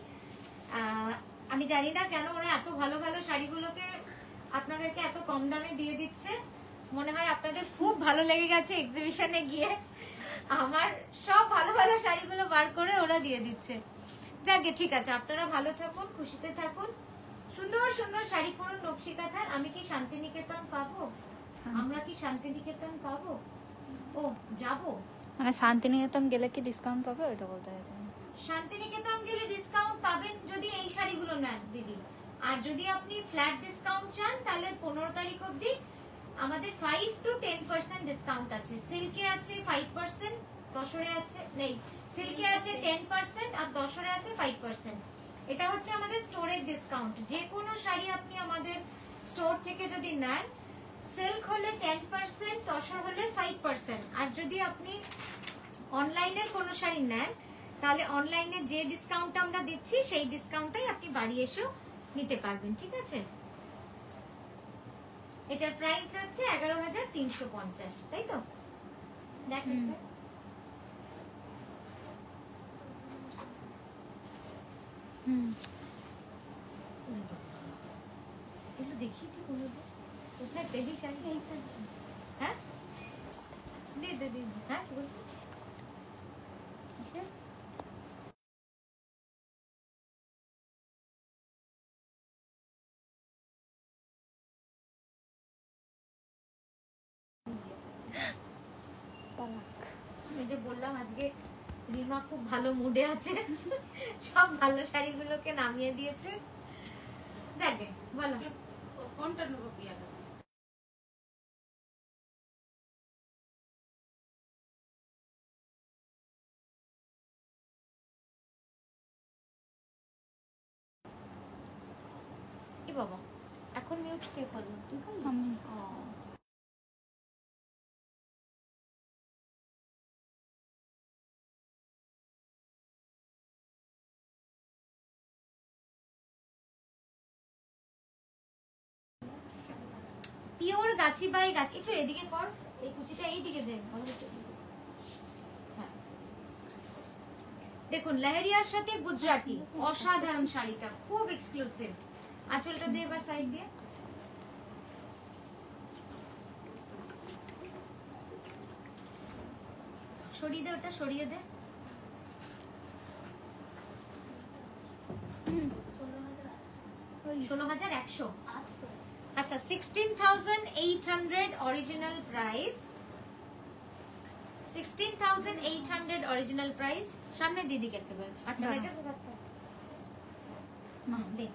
আমি জানি না কেন ওরা এত ভালো ভালো শাড়িগুলোকে আপনাদেরকে এত কম দামে দিয়ে দিচ্ছে মনে হয় আপনাদের খুব ভালো লেগে গেছে এক্সিবিশনে গিয়ে আমার সব ভালো ভালো শাড়িগুলো বার করে ওরা দিয়ে দিচ্ছে যাকে ঠিক আছে আপনারা ভালো থাকুন খুশিতে থাকুন সুন্দর সুন্দর শাড়ি পরুন নকশি কাঁথার আমি কি শান্তিনিকেতন পাবো আমরা কি শান্তিনিকেতন পাবো ও যাবো মানে শান্তিনিকেতন গেলে কি ডিসকাউন্ট পাবে ওটা বলতে চাইছি শান্তিনিকেতন গেলে ডিসকাউন্ট পাবেন যদি এই শাড়িগুলো নেন দিদি আর যদি আপনি ফ্ল্যাট ডিসকাউন্ট চান তাহলে 15 তারিখ অবধি আমাদের 5 to 10% ডিসকাউন্ট আছে সিল্কে আছে 5% দশরে আছে নেই সিল্কে আছে 10% আর দশরে আছে 5% এটা হচ্ছে আমাদের স্টোরের ডিসকাউন্ট যে কোনো শাড়ি আপনি আমাদের স্টোর থেকে যদি নেন সিল্ক হলে 10% তসর হলে 5% আর যদি আপনি অনলাইনের কোনো শাড়ি নেন তাহলে অনলাইনে যে ডিসকাউন্টটা আমরা দিচ্ছি সেই ডিসকাউন্টটাই আপনি বাড়ি এসেও নিতে পারবেন ঠিক আছে এটার প্রাইস হচ্ছে 11,350 তাই তো দেখেন এগুলো দেখিয়েছি কোনোদিন কোথায় পেলি শাড়ি হ্যাঁ দি দি হ্যাঁ কি বলছো আমি যে বললাম আজকে রিমা খুব ভালো মুডে আছে সব ভালো শাড়িগুলোকে নামিয়ে দিয়েছে যাকে বলো কোনটা নেবো পিয়াটা কি বাবা এখন মিউট কে করলো তুই করলি আমি পিওর গাছি বাই গাছি। একটু এদিকে কর, এই কুচিটা এইদিকে দে। হ্যাঁ দেখুন লেহেরিয়ার সাথে গুজরাটি, অসাধারণ শাড়িটা, খুব এক্সক্লুসিভ। আঁচলটা দিয়ে এবার সাইড দিয়ে সরিয়ে দে, ওটা সরিয়ে দে। 16,100। আচ্ছা 16,800 অরিজিনাল প্রাইস, 16,800 অরিজিনাল প্রাইস। সামনে দিদিকে একেবারে। আচ্ছা এটা দে।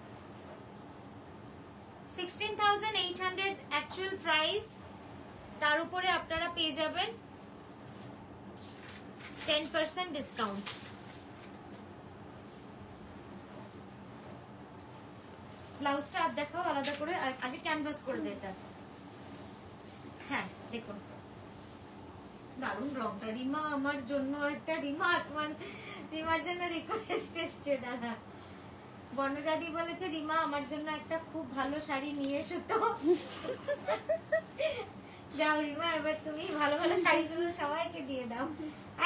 16,800 অ্যাকচুয়াল প্রাইস, তার উপরে আপনারা পেয়ে যাবেন 10% ডিসকাউন্ট। ব্লাউজটা আর দেখাও আলাদা করে, আর আগে ক্যানভাস করে দে এটা। হ্যাঁ দেখুন দারুণ রংটা। রিমা আমার জন্য একটা, রিমার জন্য রিকোয়েস্ট এসছে দাদা। বর্ণজাদি বলেছে রিমা আমার জন্য একটা খুব ভালো শাড়ি নিয়ে এসো তো। যাও রিমা, এবার তুমি ভালো ভালো শাড়িগুলো সবাইকে দিয়ে দাও।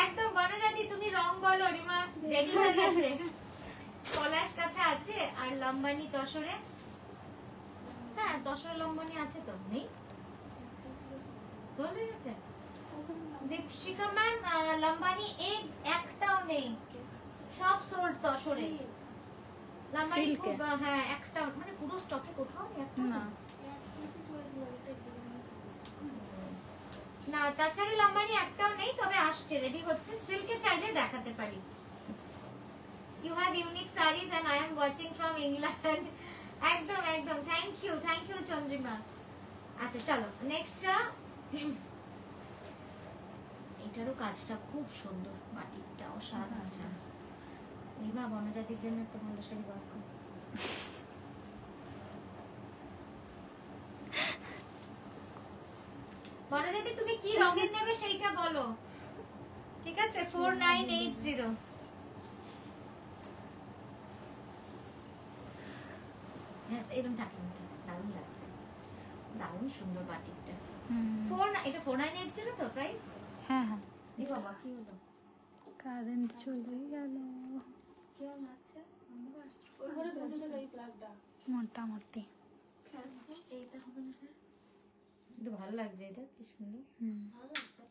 একদম বর্ণজাদি তুমি রং বলো, রিমা রেডি হয়ে গেছে। পলাশ কাঁথা আছে আর লম্বানি তসরে। হ্যাঁ তসরে লম্বানি আছে তো, নেই চলে গেছে। দীপশিখা ম্যাম লম্বানি একটাও নেই, সব সোল্ড তসরে। লম্বানি খুব, হ্যাঁ একটা মানে পুরো স্টকে কোথাও নেই একটা না। না তাছাড়া লম্বানি একটাও নেই, তবে আসছে, রেডি হচ্ছে। সিল্কে চাইলে দেখাতে পারি। You have unique sarees and I am watching from England. একদম একদম, থ্যাংক ইউ চন্দ্রিমা। আচ্ছা চলো নেক্সটটা। এটারও কাজটা খুব সুন্দর, বাটিকটা অসাধারণ। রিমা বনজাতির জন্য একটা ভালো শাড়ি বার কর। বনজাতি তুমি কি রঙের নেবে সেইটা বলো, ঠিক আছে? 4980। এরকম থাকে, দারুণ লাগছে, দারুণ সুন্দর বাটিকটা। এটা 4980 তো প্রাইস? হ্যাঁ হ্যাঁ। এ বাবা কি হলো, কারেন্ট চলে গেল। কেমন লাগছে? ওই ঘরে বসে থেকে এই প্লাগটা মোটামুটি এইটা হবে না স্যার? কিন্তু ভালো লাগছে, এটা কি সুন্দর, ভালো লাগছে।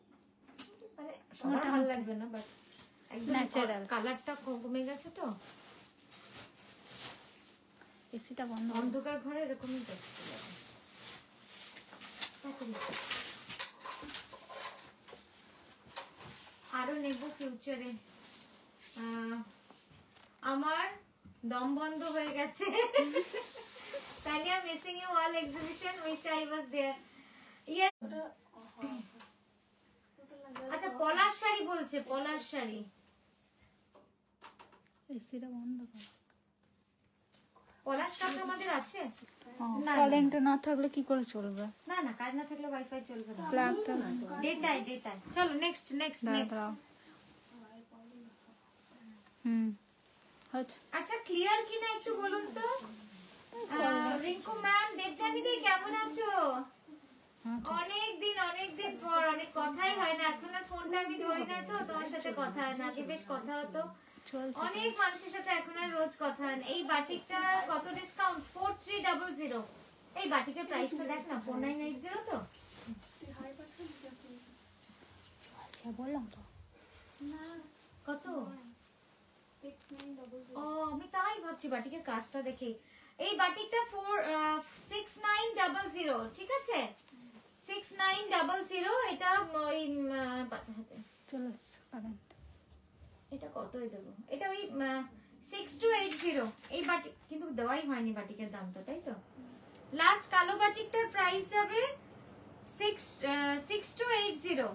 মানে সবার ভালো লাগবে না, বাট একদম ন্যাচারাল কালারটা কমে গেছে তো। এসিটা বন্ধ। অন্ধকার ঘরে এরকমই দেখতে লাগে। আরো নেব ফিউচারে। আমার দম বন্ধ হয়ে গেছে। Tania missing you all exhibition, wish I was there. ইয়ে আচ্ছা পলাশ শাড়ি বলছে, পলাশ শাড়ি। এসিটা বন্ধ কর। পলাশ কাঁথা আমাদের আছে? কারেন্ট না থাকলে কি করে চলবে? না না, কাজ না থাকলে ওয়াইফাই চলবে না। প্লাগটা ডেটায়। চলো নেক্সট নেক্সট। আচ্ছা ক্লিয়ার কিনা একটু বলুন তো। রিঙ্কু ম্যাম, দেবজানি দি কেমন আছো? অনেকদিন পর, অনেক কথাই হয় না। এখন আর ফোনটা আমি ধরি না তো, তোমার সাথে কথা হয় না। আগে বেশ কথা হতো, অনেক মানুষের সাথে এখন আর রোজ কথা হয় না। এই বাটিকটা কত ডিসকাউন্ট? 4300। এই বাটিকের প্রাইসটা দেখ না, 4980 তো। বললাম তো কত? ও আমি তাই ভাবছি বাটিকের কাজটা দেখে। এই বাটিকটা 6900, ঠিক আছে? 6900। এটা ওই চলো কারেন্ট। এটা কতই দেবো? এটা ওই 6280। এই বাটিক কিন্তু দেওয়াই হয়নি বাটিকের দামটা, তাই তো? লাস্ট কালো বাটিকটার প্রাইস যাবে 6280।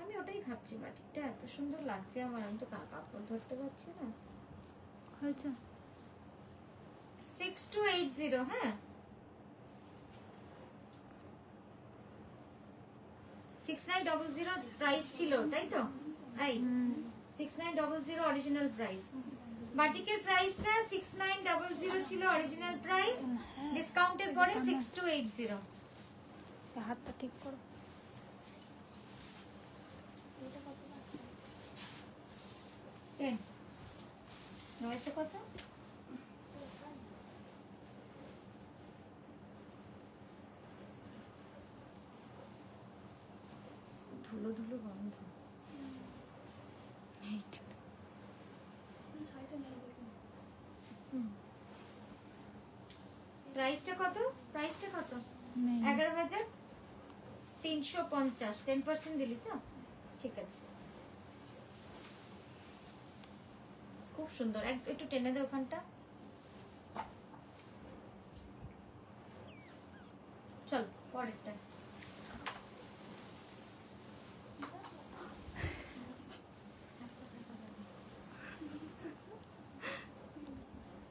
আমি ওটাই ভাবছি, বাটিকটা এত সুন্দর লাগছে আমার, আমি তো কাপড় ধরতে পারছি না। হয়েছে 6280। হ্যাঁ 6900 প্রাইস ছিল, তাই তো? এই 6900 অরিজিনাল প্রাইস। বাটিকের প্রাইসটা 6900 ছিল অরিজিনাল প্রাইস, ডিসকাউন্টের পরে 6280। হাতটা ঠিক করো। হয়েছে কত? ধুলো ধুলো গন্ধ। প্রাইসটা কত? প্রাইসটা কত? 11350। 10% দিলি তো? ঠিক আছে, খুব সুন্দর। একটু টেনে দে ওখানটা। চল পরেরটা।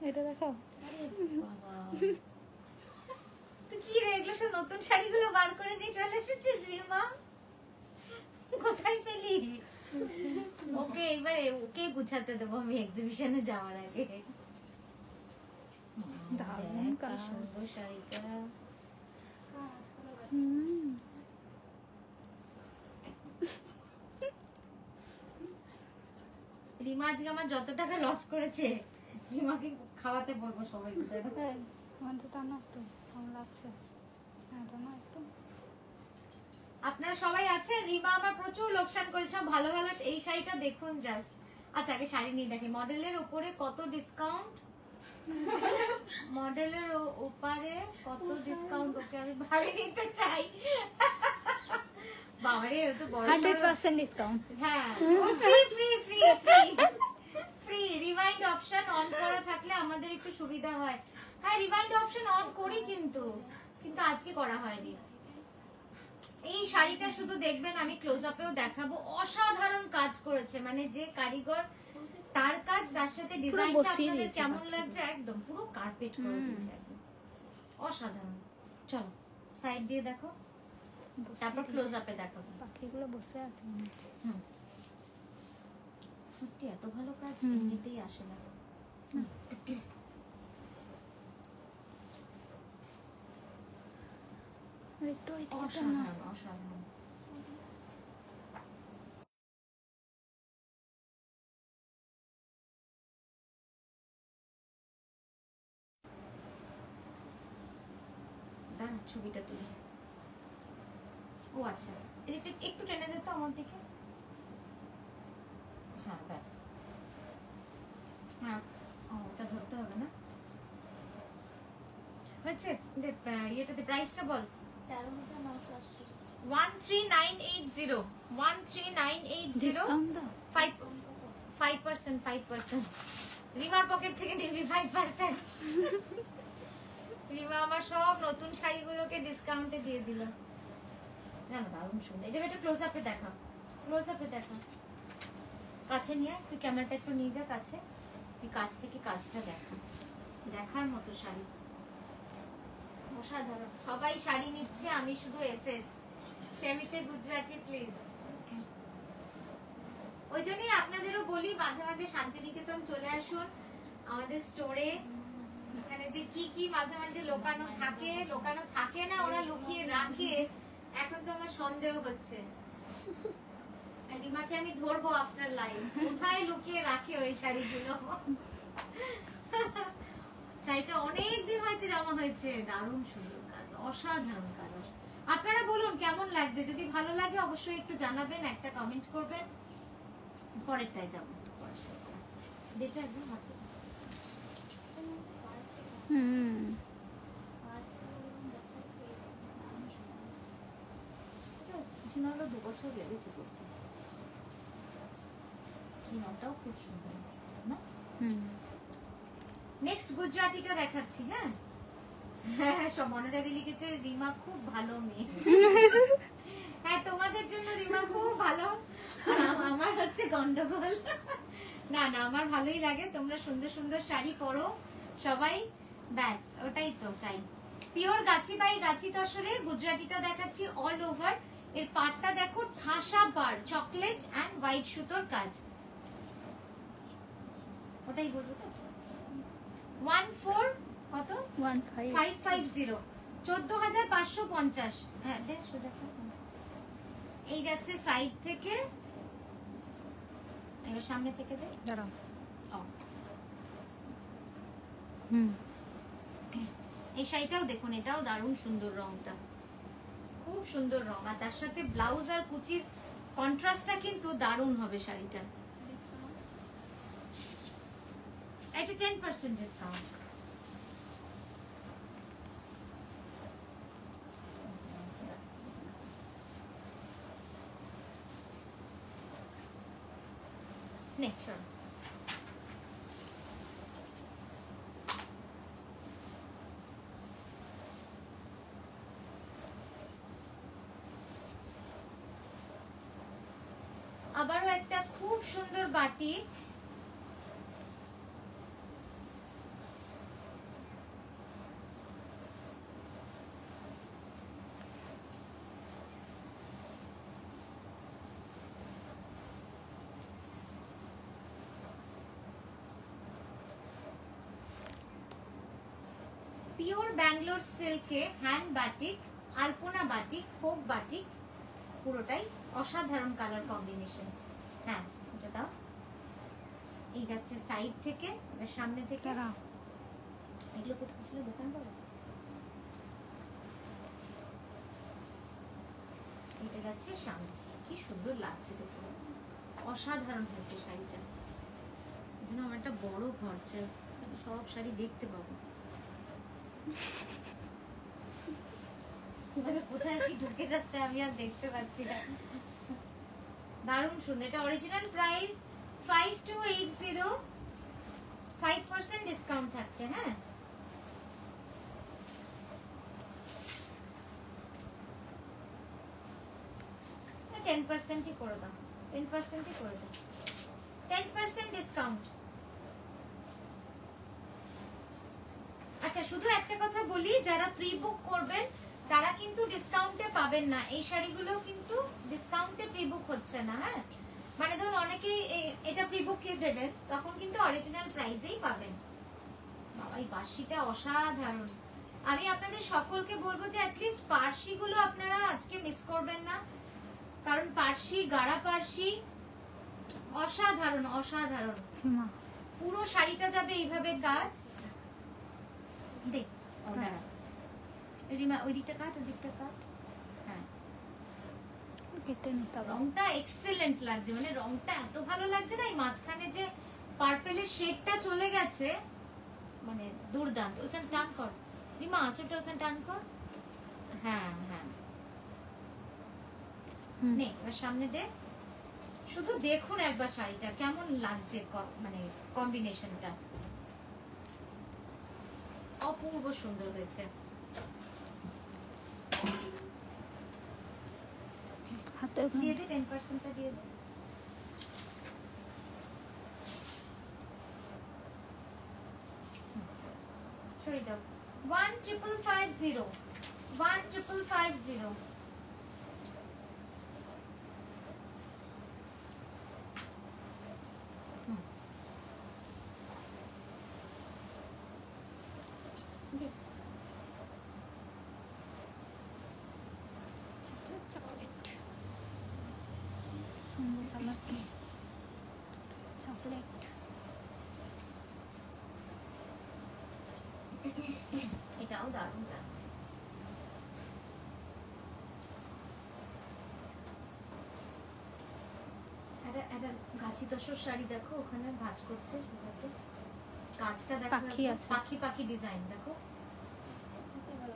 এটা দেখাও। তুই কি রে, এগুলো সব নতুন শাড়িগুলো বার করে নিয়ে চলে এসেছিস রিমা? কোথায় পেলি? ওকে এবারে ওকে গুছাতে দেবো আমি এক্সিবিশনে যাওয়ার আগে। দারুণ কি কাজ। সুন্দর শাড়িটা। রিমা আজকে আমার যত টাকা লস করেছে, রিমাকে খাওয়াতে বলবো সবাই। আমারটা টানো একটু, কেমন লাগছে? হ্যাঁ টানো একটু। আপনারা সবাই আছেন? রিমা আমার প্রচুর লোকসান করেছে। সব ভালো ভালো এই শাড়িটা দেখুন জাস্ট। আচ্ছা আগে শাড়ি নিয়ে দেখি, মডেলের উপরে কত ডিসকাউন্ট, মডেলের উপরে কত ডিসকাউন্ট। ওকে আমি ভাড়ি নিতে চাই। বাবারে ও তো বড় 100% ডিসকাউন্ট। হ্যাঁ, free free free free. Rewind option on করা থাকলে আমাদের একটু সুবিধা হয়। হ্যাঁ রিভাইন্ড অপশন অন করি, কিন্তু আজকে করা হয়নি। এই শাড়িটা শুধু দেখবেন, আমি ক্লোজ আপেও দেখাবো। অসাধারণ কাজ করেছে, মানে যে কারিগর তার কাজ, তার সাথে ডিজাইনটা আপনাদের কেমন লাগছে, একদম পুরো কার্পেট করে দিয়েছে একদম অসাধারণ। চলো সাইড দিয়ে দেখো, তারপর ক্লোজ আপে দেখো। পাখিগুলো বসে আছে। সত্যি এত ভালো কাজ এমনিতেই আসে না। একটু অসাধারণ অসাধারণ। দাঁড়া ছবিটা তুলি। ও আচ্ছা, একটু টেনে দে তো আমার দিকে। হ্যাঁ ব্যাস। হ্যাঁ ওটা ধরতে হবে না, হয়েছে। ইয়েটাতে প্রাইসটা বল। 13,980। 13980। 13980। ডিসকাউন্ট দাও। 5%। রিমার পকেট থেকে নিবি 5%। রিমা আমার সব নতুন শাড়িগুলোকে ডিসকাউন্টে দিয়ে দিল। না না দারুণ সুন্দর। এটা একটা ক্লোজ আপে দেখা, ক্লোজ আপে দেখা। কাছে নিয়ে তুই ক্যামেরাটা একটু নিয়ে যা কাছে, তুই কাছ থেকে কাজটা দেখা, দেখার মতো শাড়ি অসাধারণ। সবাই শাড়ি নিচ্ছে, আমি শুধু এসএস সেমিতে গুজরাটি প্লিজ। ওই জন্যই আপনাদেরও বলি মাঝে মাঝে শান্তিনিকেতন চলে আসুন আমাদের স্টোরে। এখানে যে কি কি মাঝে মাঝে লোকানো থাকে না, ওরা লুকিয়ে রাখে। এখন তো আমার সন্দেহ হচ্ছে, রিমাকে আমি ধরবো আফটার লাইভ, কোথায় লুকিয়ে রাখে ওই শাড়িগুলো। শাড়িটা অনেকদিন হয়েছে জমা হয়েছে। দারুণ সুন্দর কাজ, অসাধারণ কাজ। আপনারা বলুন কেমন লাগছে, যদি ভালো লাগে অবশ্যই একটু জানাবেন, একটা কমেন্ট করবেন। পরেরটাই যাবো, পরের শাড়িটা দেখে একদম হাতে। কিছু না হলেও 2 বছর লেগেছে করতে। কিনাটাও খুব সুন্দর না? নেক্সট গুজরাটিটা দেখাচ্ছি। হ্যাঁ হ্যাঁ, সব মনোজাদি লিখেছে রিমা খুব ভালো মেয়ে। হ্যাঁ তোমাদের জন্য রিমা খুব ভালো, আমার হচ্ছে গন্ডগোল। না না আমার ভালোই লাগে, তোমরা সুন্দর সুন্দর শাড়ি পরো সবাই, ব্যাস ওটাই তো চাই। পিওর গাছি বাই গাছি তসরে গুজরাটিটা দেখাচ্ছি অল ওভার। এর পাটটা দেখো, ঠাসা পাড়, চকলেট এন্ড হোয়াইট সুতোর কাজ। ওটাই বলবো তো 14 কত 550 14,550। হ্যাঁ দেখ সোজা কর। এই যাচ্ছে সাইড থেকে, এবার সামনে থেকে দে। দাঁড়াও। এই শাড়িটাও দেখুন, এটাও দারুণ সুন্দর, রংটা খুব সুন্দর রং, আর তার সাথে ব্লাউজ আর কুচির কন্ট্রাস্টটা কিন্তু দারুণ হবে শাড়িটা। এটা 10% ডিসকাউন্ট। নে সর। আবারও একটা খুব সুন্দর বাটিক, পিওর ব্যাঙ্গালোর সিল্কে হ্যান্ড বাটিক, আলপনা বাটিক, ফোক বাটিক, পুরোটাই অসাধারণ কালার কম্বিনেশন। হ্যাঁ এটা দাও। এই যাচ্ছে সাইড থেকে, এবার সামনে থেকে। এগুলো কোথায় ছিল দোকান বলো? এটা যাচ্ছে সামনে, কি সুন্দর লাগছে দেখো, অসাধারণ হয়েছে শাড়িটা। এখানে আমার একটা বড় ঘর চাই, সব শাড়ি দেখতে পাবো। কোথায় কি ঢুকে যাচ্ছে আমি আর দেখতে পাচ্ছি না। দারুণ সুন্দর। এটা অরিজিনাল প্রাইস 5280, 5% ডিসকাউন্ট থাকছে। হ্যাঁ না 10%ই করে দাও, 10%ই করে দাও, 10% ডিসকাউন্ট। আচ্ছা শুধু একটা কথা বলি, যারা প্রি বুক করবেন তারা কিন্তু ডিসকাউন্টে পাবেন না, এই শাড়িগুলো কিন্তু ডিসকাউন্টে প্রি বুক হচ্ছে না। হ্যাঁ মানে ধরুন অনেকেই এটা প্রি বুক দেবেন, তখন কিন্তু অরিজিনাল প্রাইসেই পাবেন। বাবা এই বাসিটা অসাধারণ। আমি আপনাদের সকলকে বলবো যে অ্যাটলিস্ট পার্সিগুলো আপনারা আজকে মিস করবেন না, কারণ পার্সি, গাড়া পার্সি অসাধারণ অসাধারণ। পুরো শাড়িটা যাবে এইভাবে কাজ। দেখ রিমা ওই দিকটা কাট, ওই দিকটা কাট। হ্যাঁ রংটা এক্সেলেন্ট লাগছে, মানে রংটা এত ভালো লাগছে না, এই মাঝখানে যে পার্পেলের শেডটা চলে গেছে, মানে দুর্দান্ত। ওইখানে টান কর রিমা, আঁচলটা ওইখানে টান কর। হ্যাঁ হ্যাঁ নে এবার সামনে দে। শুধু দেখুন একবার শাড়িটা কেমন লাগছে, মানে কম্বিনেশনটা অপূর্ব সুন্দর হয়েছে। দিয়ে দে 10%টা দিয়ে দে। সরি দাও। 1550, 1550। এটাও দারুণ লাগছে। একটা গাছি তসর শাড়ি দেখো, ওখানে ভাঁজ করছে, কাজটা দেখো, পাখি পাখি ডিজাইন দেখো,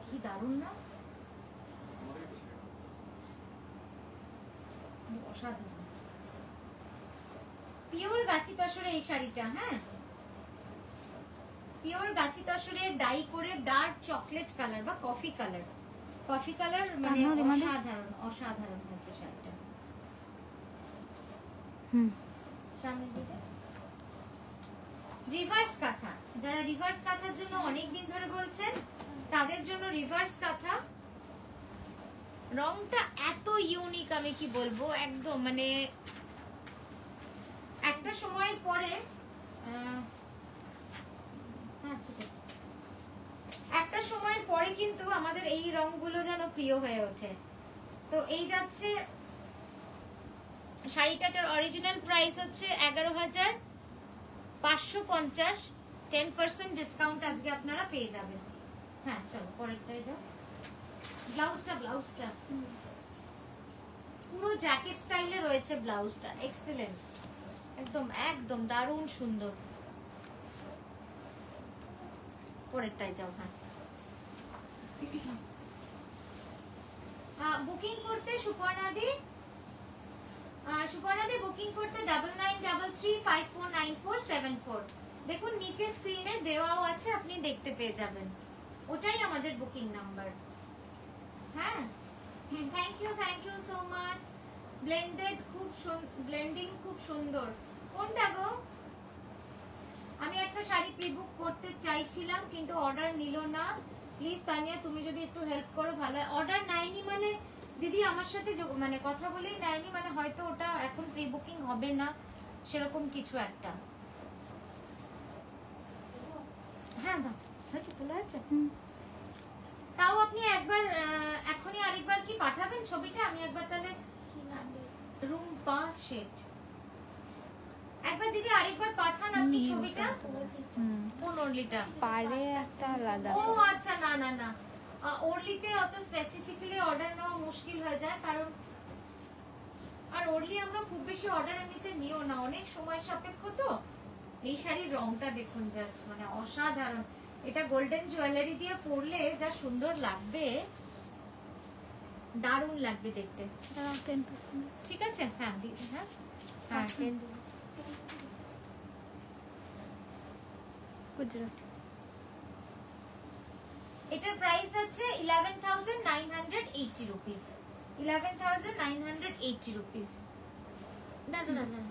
কি দারুণ না, অসাধারণ। পিওর গাছি তসরে এই শাড়িটা। হ্যাঁ পিওর গাছি তসরের ডাই করে ডার্ক চকলেট কালার বা কফি কালার, কফি কালার, মানে অসাধারণ অসাধারণ হচ্ছে শাড়িটা। সামনে দিকে রিভার্স কাঁথা, যারা রিভার্স কাঁথার জন্য অনেক দিন ধরে বলছেন তাদের জন্য রিভার্স কাঁথা। রংটা এত ইউনিক, আমি কি বলবো, একদম মানে একটা সময়ের পরে পরে কিন্তু আমাদের এই রংগুলো যেন প্রিয় হয়ে ওঠে। তো এই যাচ্ছে শাড়িটার অরিজিনাল প্রাইস হচ্ছে 11,550। 10% ডিসকাউন্ট আজকে আপনারা পেয়ে যাবেন। হ্যাঁ চলো পরেরটায় যাও। ব্লাউজটা পুরো জ্যাকেট স্টাইলে রয়েছে ব্লাউজটা, এক্সেলেন্ট, একদম একদম দারুণ সুন্দর। পরেরটায় যাও। হ্যাঁ বুকিং করতে সুপর্ণাদি বুকিং করতে 9933549474। দেখুন নিচে স্ক্রিনে দেওয়াও আছে, আপনি দেখতে পেয়ে যাবেন, ওটাই আমাদের বুকিং নাম্বার। হ্যাঁ thank you so much. Blending খুব সুন্দর। কোনটা গো? আমি একটা শাড়ি প্রি বুক করতে চাইছিলাম কিন্তু অর্ডার নিল না। প্লিজ তানিয়া তুমি যদি একটু হেল্প করো ভালো হয়। অর্ডার নেয়নি মানে দিদি আমার সাথে মানে কথা বলেই নেয়নি, মানে হয়তো ওটা এখন প্রি বুকিং হবে না, সেরকম কিছু একটা। হ্যাঁ দাও হয়েছে, তোলা আছে। তাও আপনি একবার এখনই আরেকবার কি পাঠাবেন ছবিটা? আমি একবার তাহলে রুম 5 সেট একবার দিদি আরেকবার পাঠান আপনি ছবিটা। কোন ওরলিটা? পারে একটা আলাদা। ও আচ্ছা, না না না, ওরলিতে অত স্পেসিফিক্যালি অর্ডার নেওয়া মুশকিল হয়ে যায়, কারণ আর ওরলি আমরা খুব বেশি অর্ডার এমনিতে নিও না, অনেক সময় সাপেক্ষ তো। এই শাড়ির রংটা দেখুন, জাস্ট মানে অসাধারণ। এটা গোল্ডেন জুয়েলারি দিয়ে পরলে যা সুন্দর লাগবে, দারুণ লাগবে দেখতে। 10%। ঠিক আছে হ্যাঁ দিদি। হ্যাঁ হ্যাঁ 10 দিন। গুজরাট। এটার প্রাইস আছে 11,980 রুপিস। 11,980 রুপিস। না না না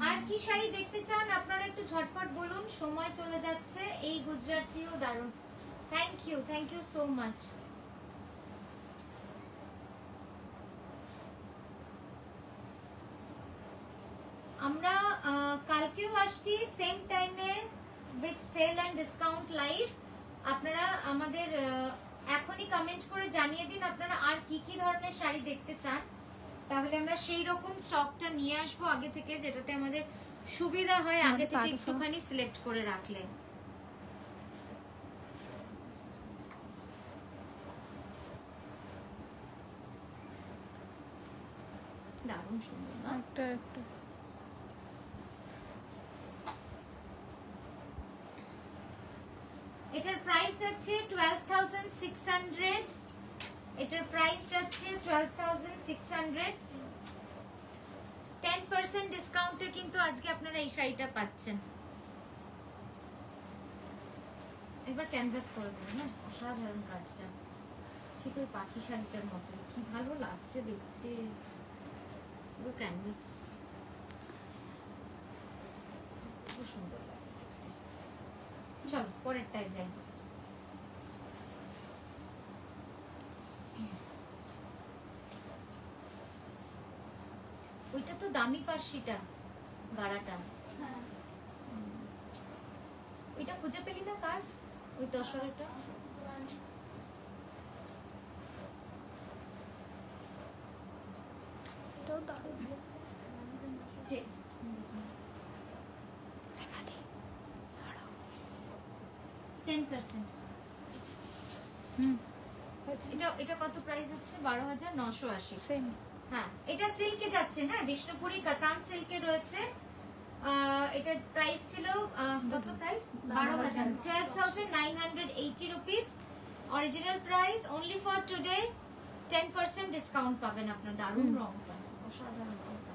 আর কি শাড়ি দেখতে চান আপনারা একটু ঝটপট বলুন, সময় চলে যাচ্ছে। এই গুজরাটিও দারুণ। Thank you so much. আমরা কালকেও আসছি সেম টাইমে with sale and discount live. আপনারা আমাদের এখনই কমেন্ট করে জানিয়ে দিন আপনারা আর কি কি ধরনের শাড়ি দেখতে চান, তাহলে আমরা সেই রকম স্টকটা নিয়ে আসবো আগে থেকে, যেটাতে আমাদের সুবিধা হয় আগে থেকে একটুখানি সিলেক্ট করে রাখলে। দারুণ সুন্দর না? একটা একটা এটার প্রাইস আছে 12,600। এটার প্রাইস আছে 12,600। 10% ডিসকাউন্টে কিন্তু আজকে আপনারা এই শাড়িটা পাচ্ছেন। একবার ক্যানভাস করে দেন। হ্যাঁ অসাধারণ কাজটা, ঠিক ওই পাখি শাড়িটার মতো, কি ভালো লাগছে দেখতে, পুরো ক্যানভাস, খুব সুন্দর লাগছে। চলো পরেরটায় যাই। ওইটা তো দামি পার্সিটা, গাড়াটা। ওইটা খুঁজে পেলি না কার? ওই তসরেটা। এটাও দারুণ। 10%। এটা কত প্রাইস হচ্ছে? 12,980। সেম। হ্যাঁ এটা সিল্কে যাচ্ছে। হ্যাঁ বিষ্ণুপুরি কাতান সিল্কে রয়েছে। এটা প্রাইস ছিল কত price? 12,000। 12,980 rupees original price. Only for today 10% discount পাবেন আপনার। দারুণ রংটা, অসাধারণ রংটা,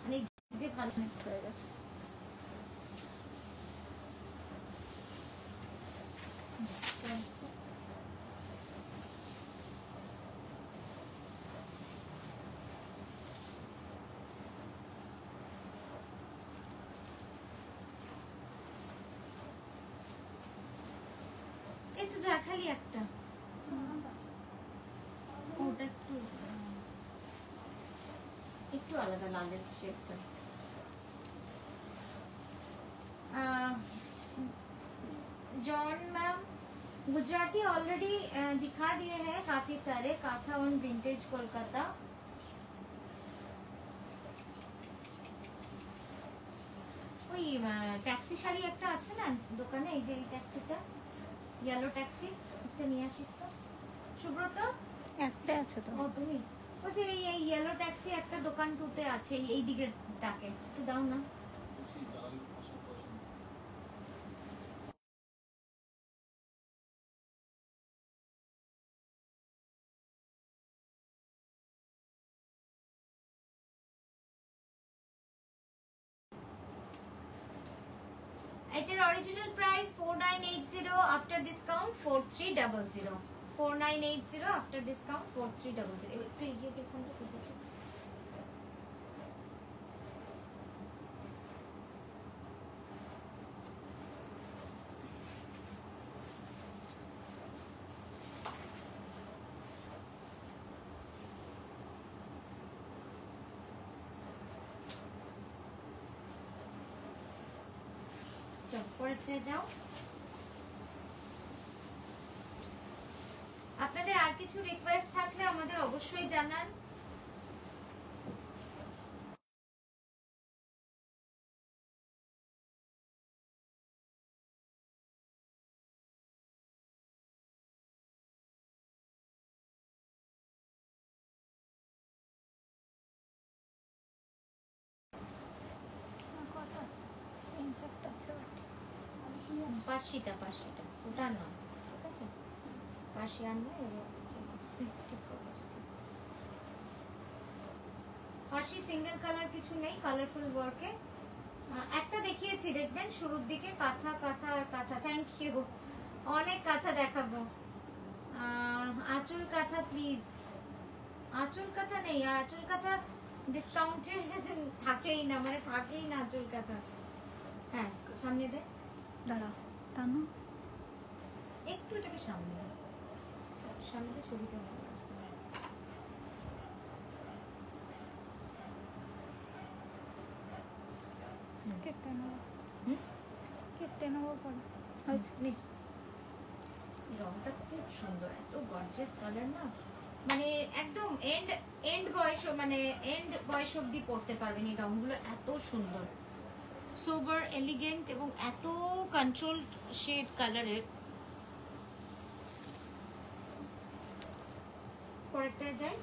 মানে যে ভালো হয়ে গেছে। এই তো দেখালি একটা, ওটা একটু একটু আলাদা লালের শেডটা। जॉन मैम गुजराती ऑलरेडी दिखा दिए हैं काफी सारे, काथा ऑन विंटेज कोलकाता। ওই ট্যাক্সি শাড়ি একটা আছে না দোকানে, এই যে এই ট্যাক্সিটা, ইয়েলো ট্যাক্সি, একটা নিয়ে আসিস তো সুব্রত। একটা আছে তো। ও তুমি বলছি এই ইয়েলো ট্যাক্সি একটা দোকান টুতে আছে, এই দিকের তাকে একটু দাও না। এটার original price 4980, after discount 4300। 4980 after discount 4300। একটু এগিয়ে দেখুন তো বুঝতে। পরেরটা যাও। আপনাদের আর কিছু রিকোয়েস্ট থাকলে আমাদের অবশ্যই জানান। পার্সিটা ওটা না, ঠিক আছে, পার্সি আনবে। পার্সি সিঙ্গেল কালার কিছু নেই, কালারফুল ওয়ার্কে একটা দেখিয়েছি দেখবেন শুরুর দিকে, কাঁথা কাঁথা আর কাঁথা। থ্যাংক ইউ, অনেক কাঁথা দেখাবো। আঁচল কাঁথা প্লিজ, আঁচল কাঁথা নেই, আর আঁচল কাঁথা ডিসকাউন্টে থাকেই না, মানে থাকেই না আঁচল কাঁথা। হ্যাঁ সামনে দে, দাঁড়া টানো একটু এটাকে সামনে দে, সামনে দে, ছবিটা ভালো আসবে। কেটে নেবো, হুম, কেটে নেবো পরে। নে। রংটা খুব সুন্দর, এত গর্জিয়াস কালার না, মানে একদম এন্ড বয়স, মানে এন্ড বয়স অব্দি পড়তে পারবেন এই রংগুলো, এত সুন্দর, সোবার এলিগেন্ট এবং এত কন্ট্রোল শেড কালারের। পরেরটা যাই,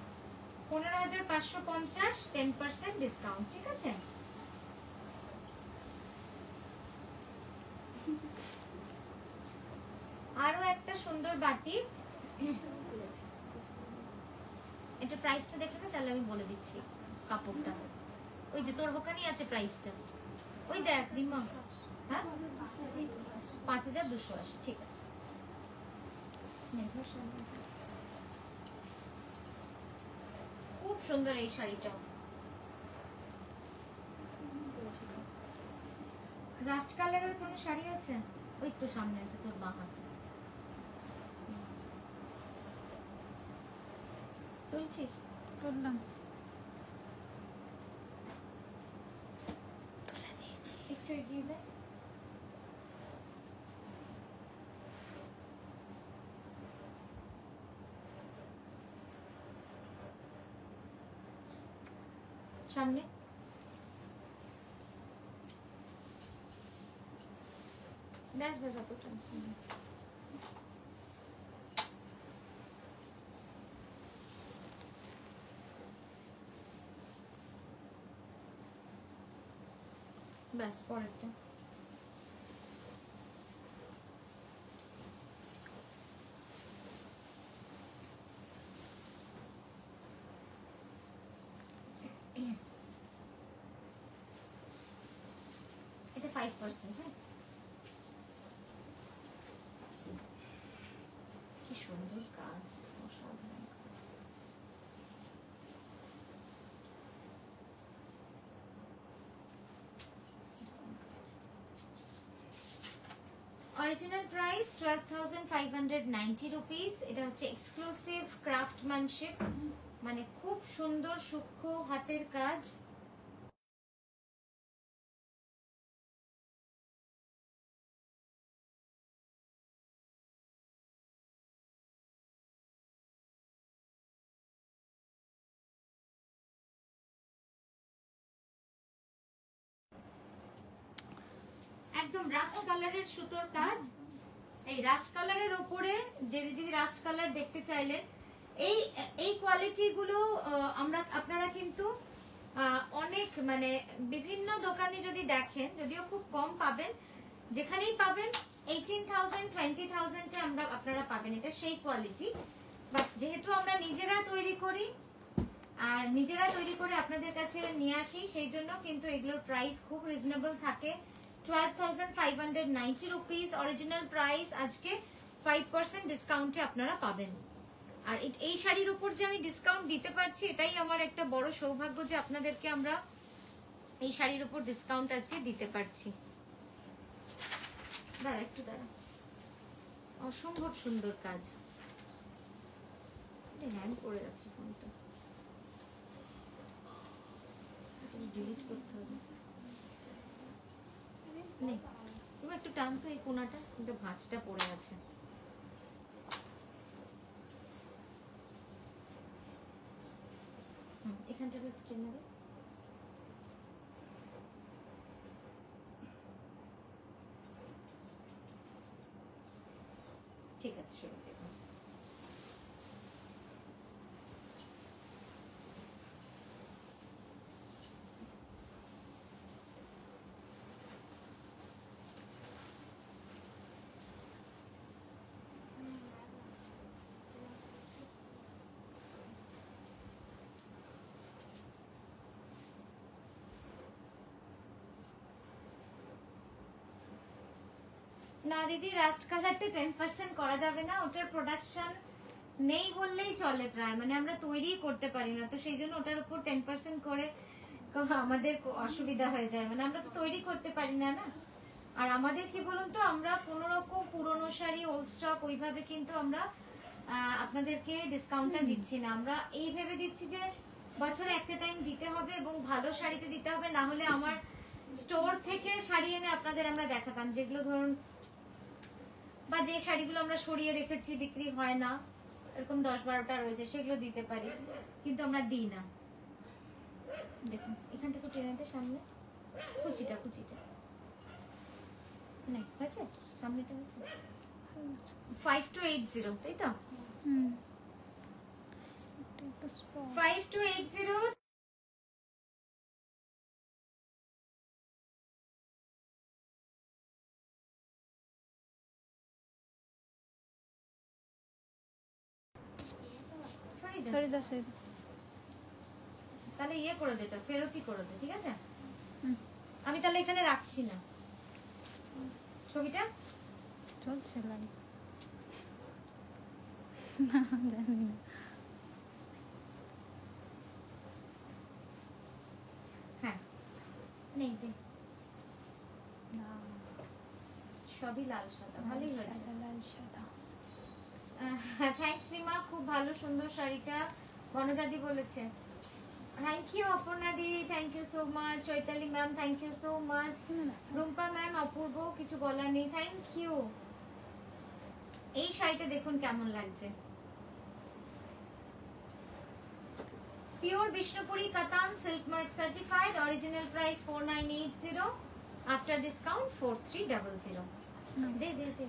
15,550, 10% ডিসকাউন্ট, ঠিক আছে। আরো একটা সুন্দর বাটি, এটা প্রাইসটা দেখে না, তাহলে আমি বলে দিচ্ছি কাপড়টা। ওই যে তোর ওখানেই আছে প্রাইসটা, ওই দেখ রিমা। হ্যাঁ 5280, ঠিক আছে। খুব সুন্দর এই শাড়িটা, রাস্ট কালারের কোনো শাড়ি আছে? ওই তো সামনে আছে তোর বাঁ হাতে, তুলছিস? করলাম, তুলে দিয়েছি, একটু এগিয়ে দে। সামনে ব্যাস ব্যাস, অত টেনশন নেই। ব্যাস পরেরটা, এটা 5%। হ্যাঁ কি সুন্দর কাজ, অসাধারণ কাজ। Original price 12,590 rupees. এটা হচ্ছে এক্সক্লুসিভ ক্রাফটম্যানশিপ, মানে খুব সুন্দর সূক্ষ্ম হাতের কাজ। একদম রাস্ট কালারের সুতোর কাজ। এই রাস্ট কালারের উপরে যে দিদি রাস্ট কালার দেখতে চাইলেন, এই কোয়ালিটি গুলো আপনারা কিন্তু অনেক মানে বিভিন্ন দোকানে যদি দেখেন, যদিও খুব কম পাবেন, যেখানেই পাবেন 18,000 20,000 আপনারা পাবেন। এটা সেই কোয়ালিটি, বাট যেহেতু আমরা নিজেরা তৈরি করি আর নিজেরা তৈরি করে আপনাদের কাছে নিয়ে আসি, সেই জন্য কিন্তু এগুলোর প্রাইস খুব রিজনেবল থাকে। 12,590 রুপিস অরিজিনাল প্রাইস। আজকে 5% ডিসকাউন্টে আপনারা পাবেন। আর এই শাড়ির উপর যে আমি ডিসকাউন্ট দিতে পারছি, এটাই আমার একটা বড় সৌভাগ্য যে আপনাদেরকে আমরা এই শাড়ির উপর ডিসকাউন্ট আজকে দিতে পারছি। দাঁড়া একটু দাঁড়া, অসম্ভব সুন্দর কাজ। হ্যাং করে যাচ্ছে ফোনটা, ডিলিট করতে হবে। তুমি একটু টান তো এই কোনাটা, কিন্তু ভাঁজটা পড়ে আছে। এখানটাকে একটু টেনে দাও। ঠিক আছে, শুরু দেখুন। না দিদি, রাস্ট কালারটা 10% করা যাবে না, ওটার প্রোডাকশন নেই বললেই চলে প্রায়, মানে আমরা তৈরি করতে পারি না, তো সেই জন্য ওটার উপর 10% করে আমাদের অসুবিধা হয়ে যায়, মানে আমরা তো তৈরি করতে পারি না না। আর আমাদের কি বলুন তো, আমরা কোনো রকম পুরনো শাড়ি ওল্ড স্টক ওইভাবে কিন্তু আমরা আপনাদেরকে ডিসকাউন্টটা দিচ্ছি না। আমরা এই ভেবে দিচ্ছি যে বছরে একটা টাইম দিতে হবে এবং ভালো শাড়িতে দিতে হবে, না হলে আমার স্টোর থেকে শাড়ি এনে আপনাদের আমরা দেখাতাম, যেগুলো ধরুন বা যে শাড়িগুলো আমরা সরিয়ে রেখেছি বিক্রি হয় না, এরকম 10-12টা রয়েছে, সেগুলো দিতে পারি, কিন্তু আমরা দিই না। দেখুন এখানটাকে টেনে দে, সামনে কুচিটা নেই, হয়েছে সামনেটা হয়েছে। 5280, তাই তো? 5280। তাহলে ইয়ে করে দে, ফেরতই করে দে, ঠিক আছে? আমি তাহলে এখানে রাখছি না ছবিটা, চলছে লাইভ। হ্যাঁ নেই দে, সবই লাল সাদা, ভালোই হয়েছে। লাল সাদা। থ্যাঙ্কস রিমা, খুব ভালো সুন্দর শাড়িটা। বনজাদি বলেছে থ্যাংক ইউ। অপর্ণা দি thank you so much. Chaitali ma'am thank you so much. Rumpa ma'am, অপূর্ব, কিছু বলার নেই, থ্যাংক ইউ। এই শাড়িটা দেখুন কেমন লাগছে, পিওর বিষ্ণুপুরি কাতান, silk mark certified, original price 4980, after discount 4300। দে দে দে।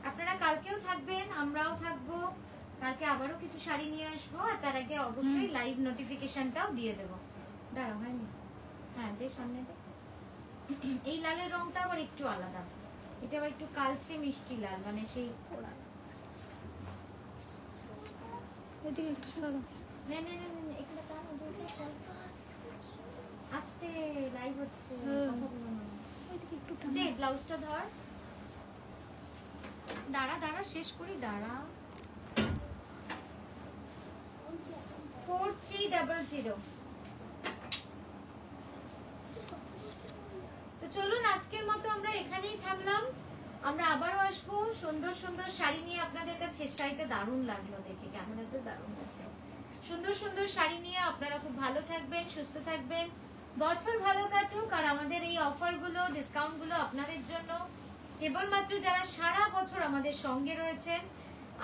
আপনারা কালকেও থাকবেন, আমরাও থাকবো, কালকে আবারও কিছু শাড়ি নিয়ে আসবো, আর তার আগে অবশ্যই লাইভ নোটিফিকেশনটাও দিয়ে দেবো। দাঁড়াও, হয়নি? হ্যাঁ দে, সামনে দে। এই লালের রংটা আবার একটু আলাদা, এটা আবার একটু কালচে মিষ্টি লাল, মানে সেই এদিকে একটু সরো। নে নে নে নে, এখানে টান, আস্তে লাইভ হচ্ছে, কথা বলো না। এদিকে একটু দে ব্লাউজটা ধর, দাঁড়া দাঁড়া শেষ করি, দাঁড়া। 4300। তো চলুন আজকের মতো আমরা এখানেই থামলাম। আমরা আবারও আসবো সুন্দর সুন্দর শাড়ি নিয়ে আপনাদের কাছে। শেষ শাড়িটা দারুণ লাগলো দেখে, ক্যামেরাতে দারুণ লাগছে। সুন্দর সুন্দর শাড়ি নিয়ে আপনারা খুব ভালো থাকবেন, সুস্থ থাকবেন, বছর ভালো কাটুক। আর আমাদের এই অফারগুলো, ডিসকাউন্টগুলো আপনাদের জন্য, কেবলমাত্র যারা সারা বছর আমাদের সঙ্গে রয়েছেন,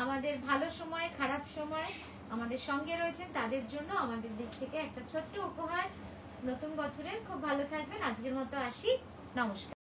আমাদের ভালো সময় খারাপ সময় আমাদের সঙ্গে রয়েছেন, তাদের জন্য আমাদের দিক থেকে একটা ছোট্ট উপহার নতুন বছরের। খুব ভালো থাকবেন। আজকের মতো আসি, নমস্কার।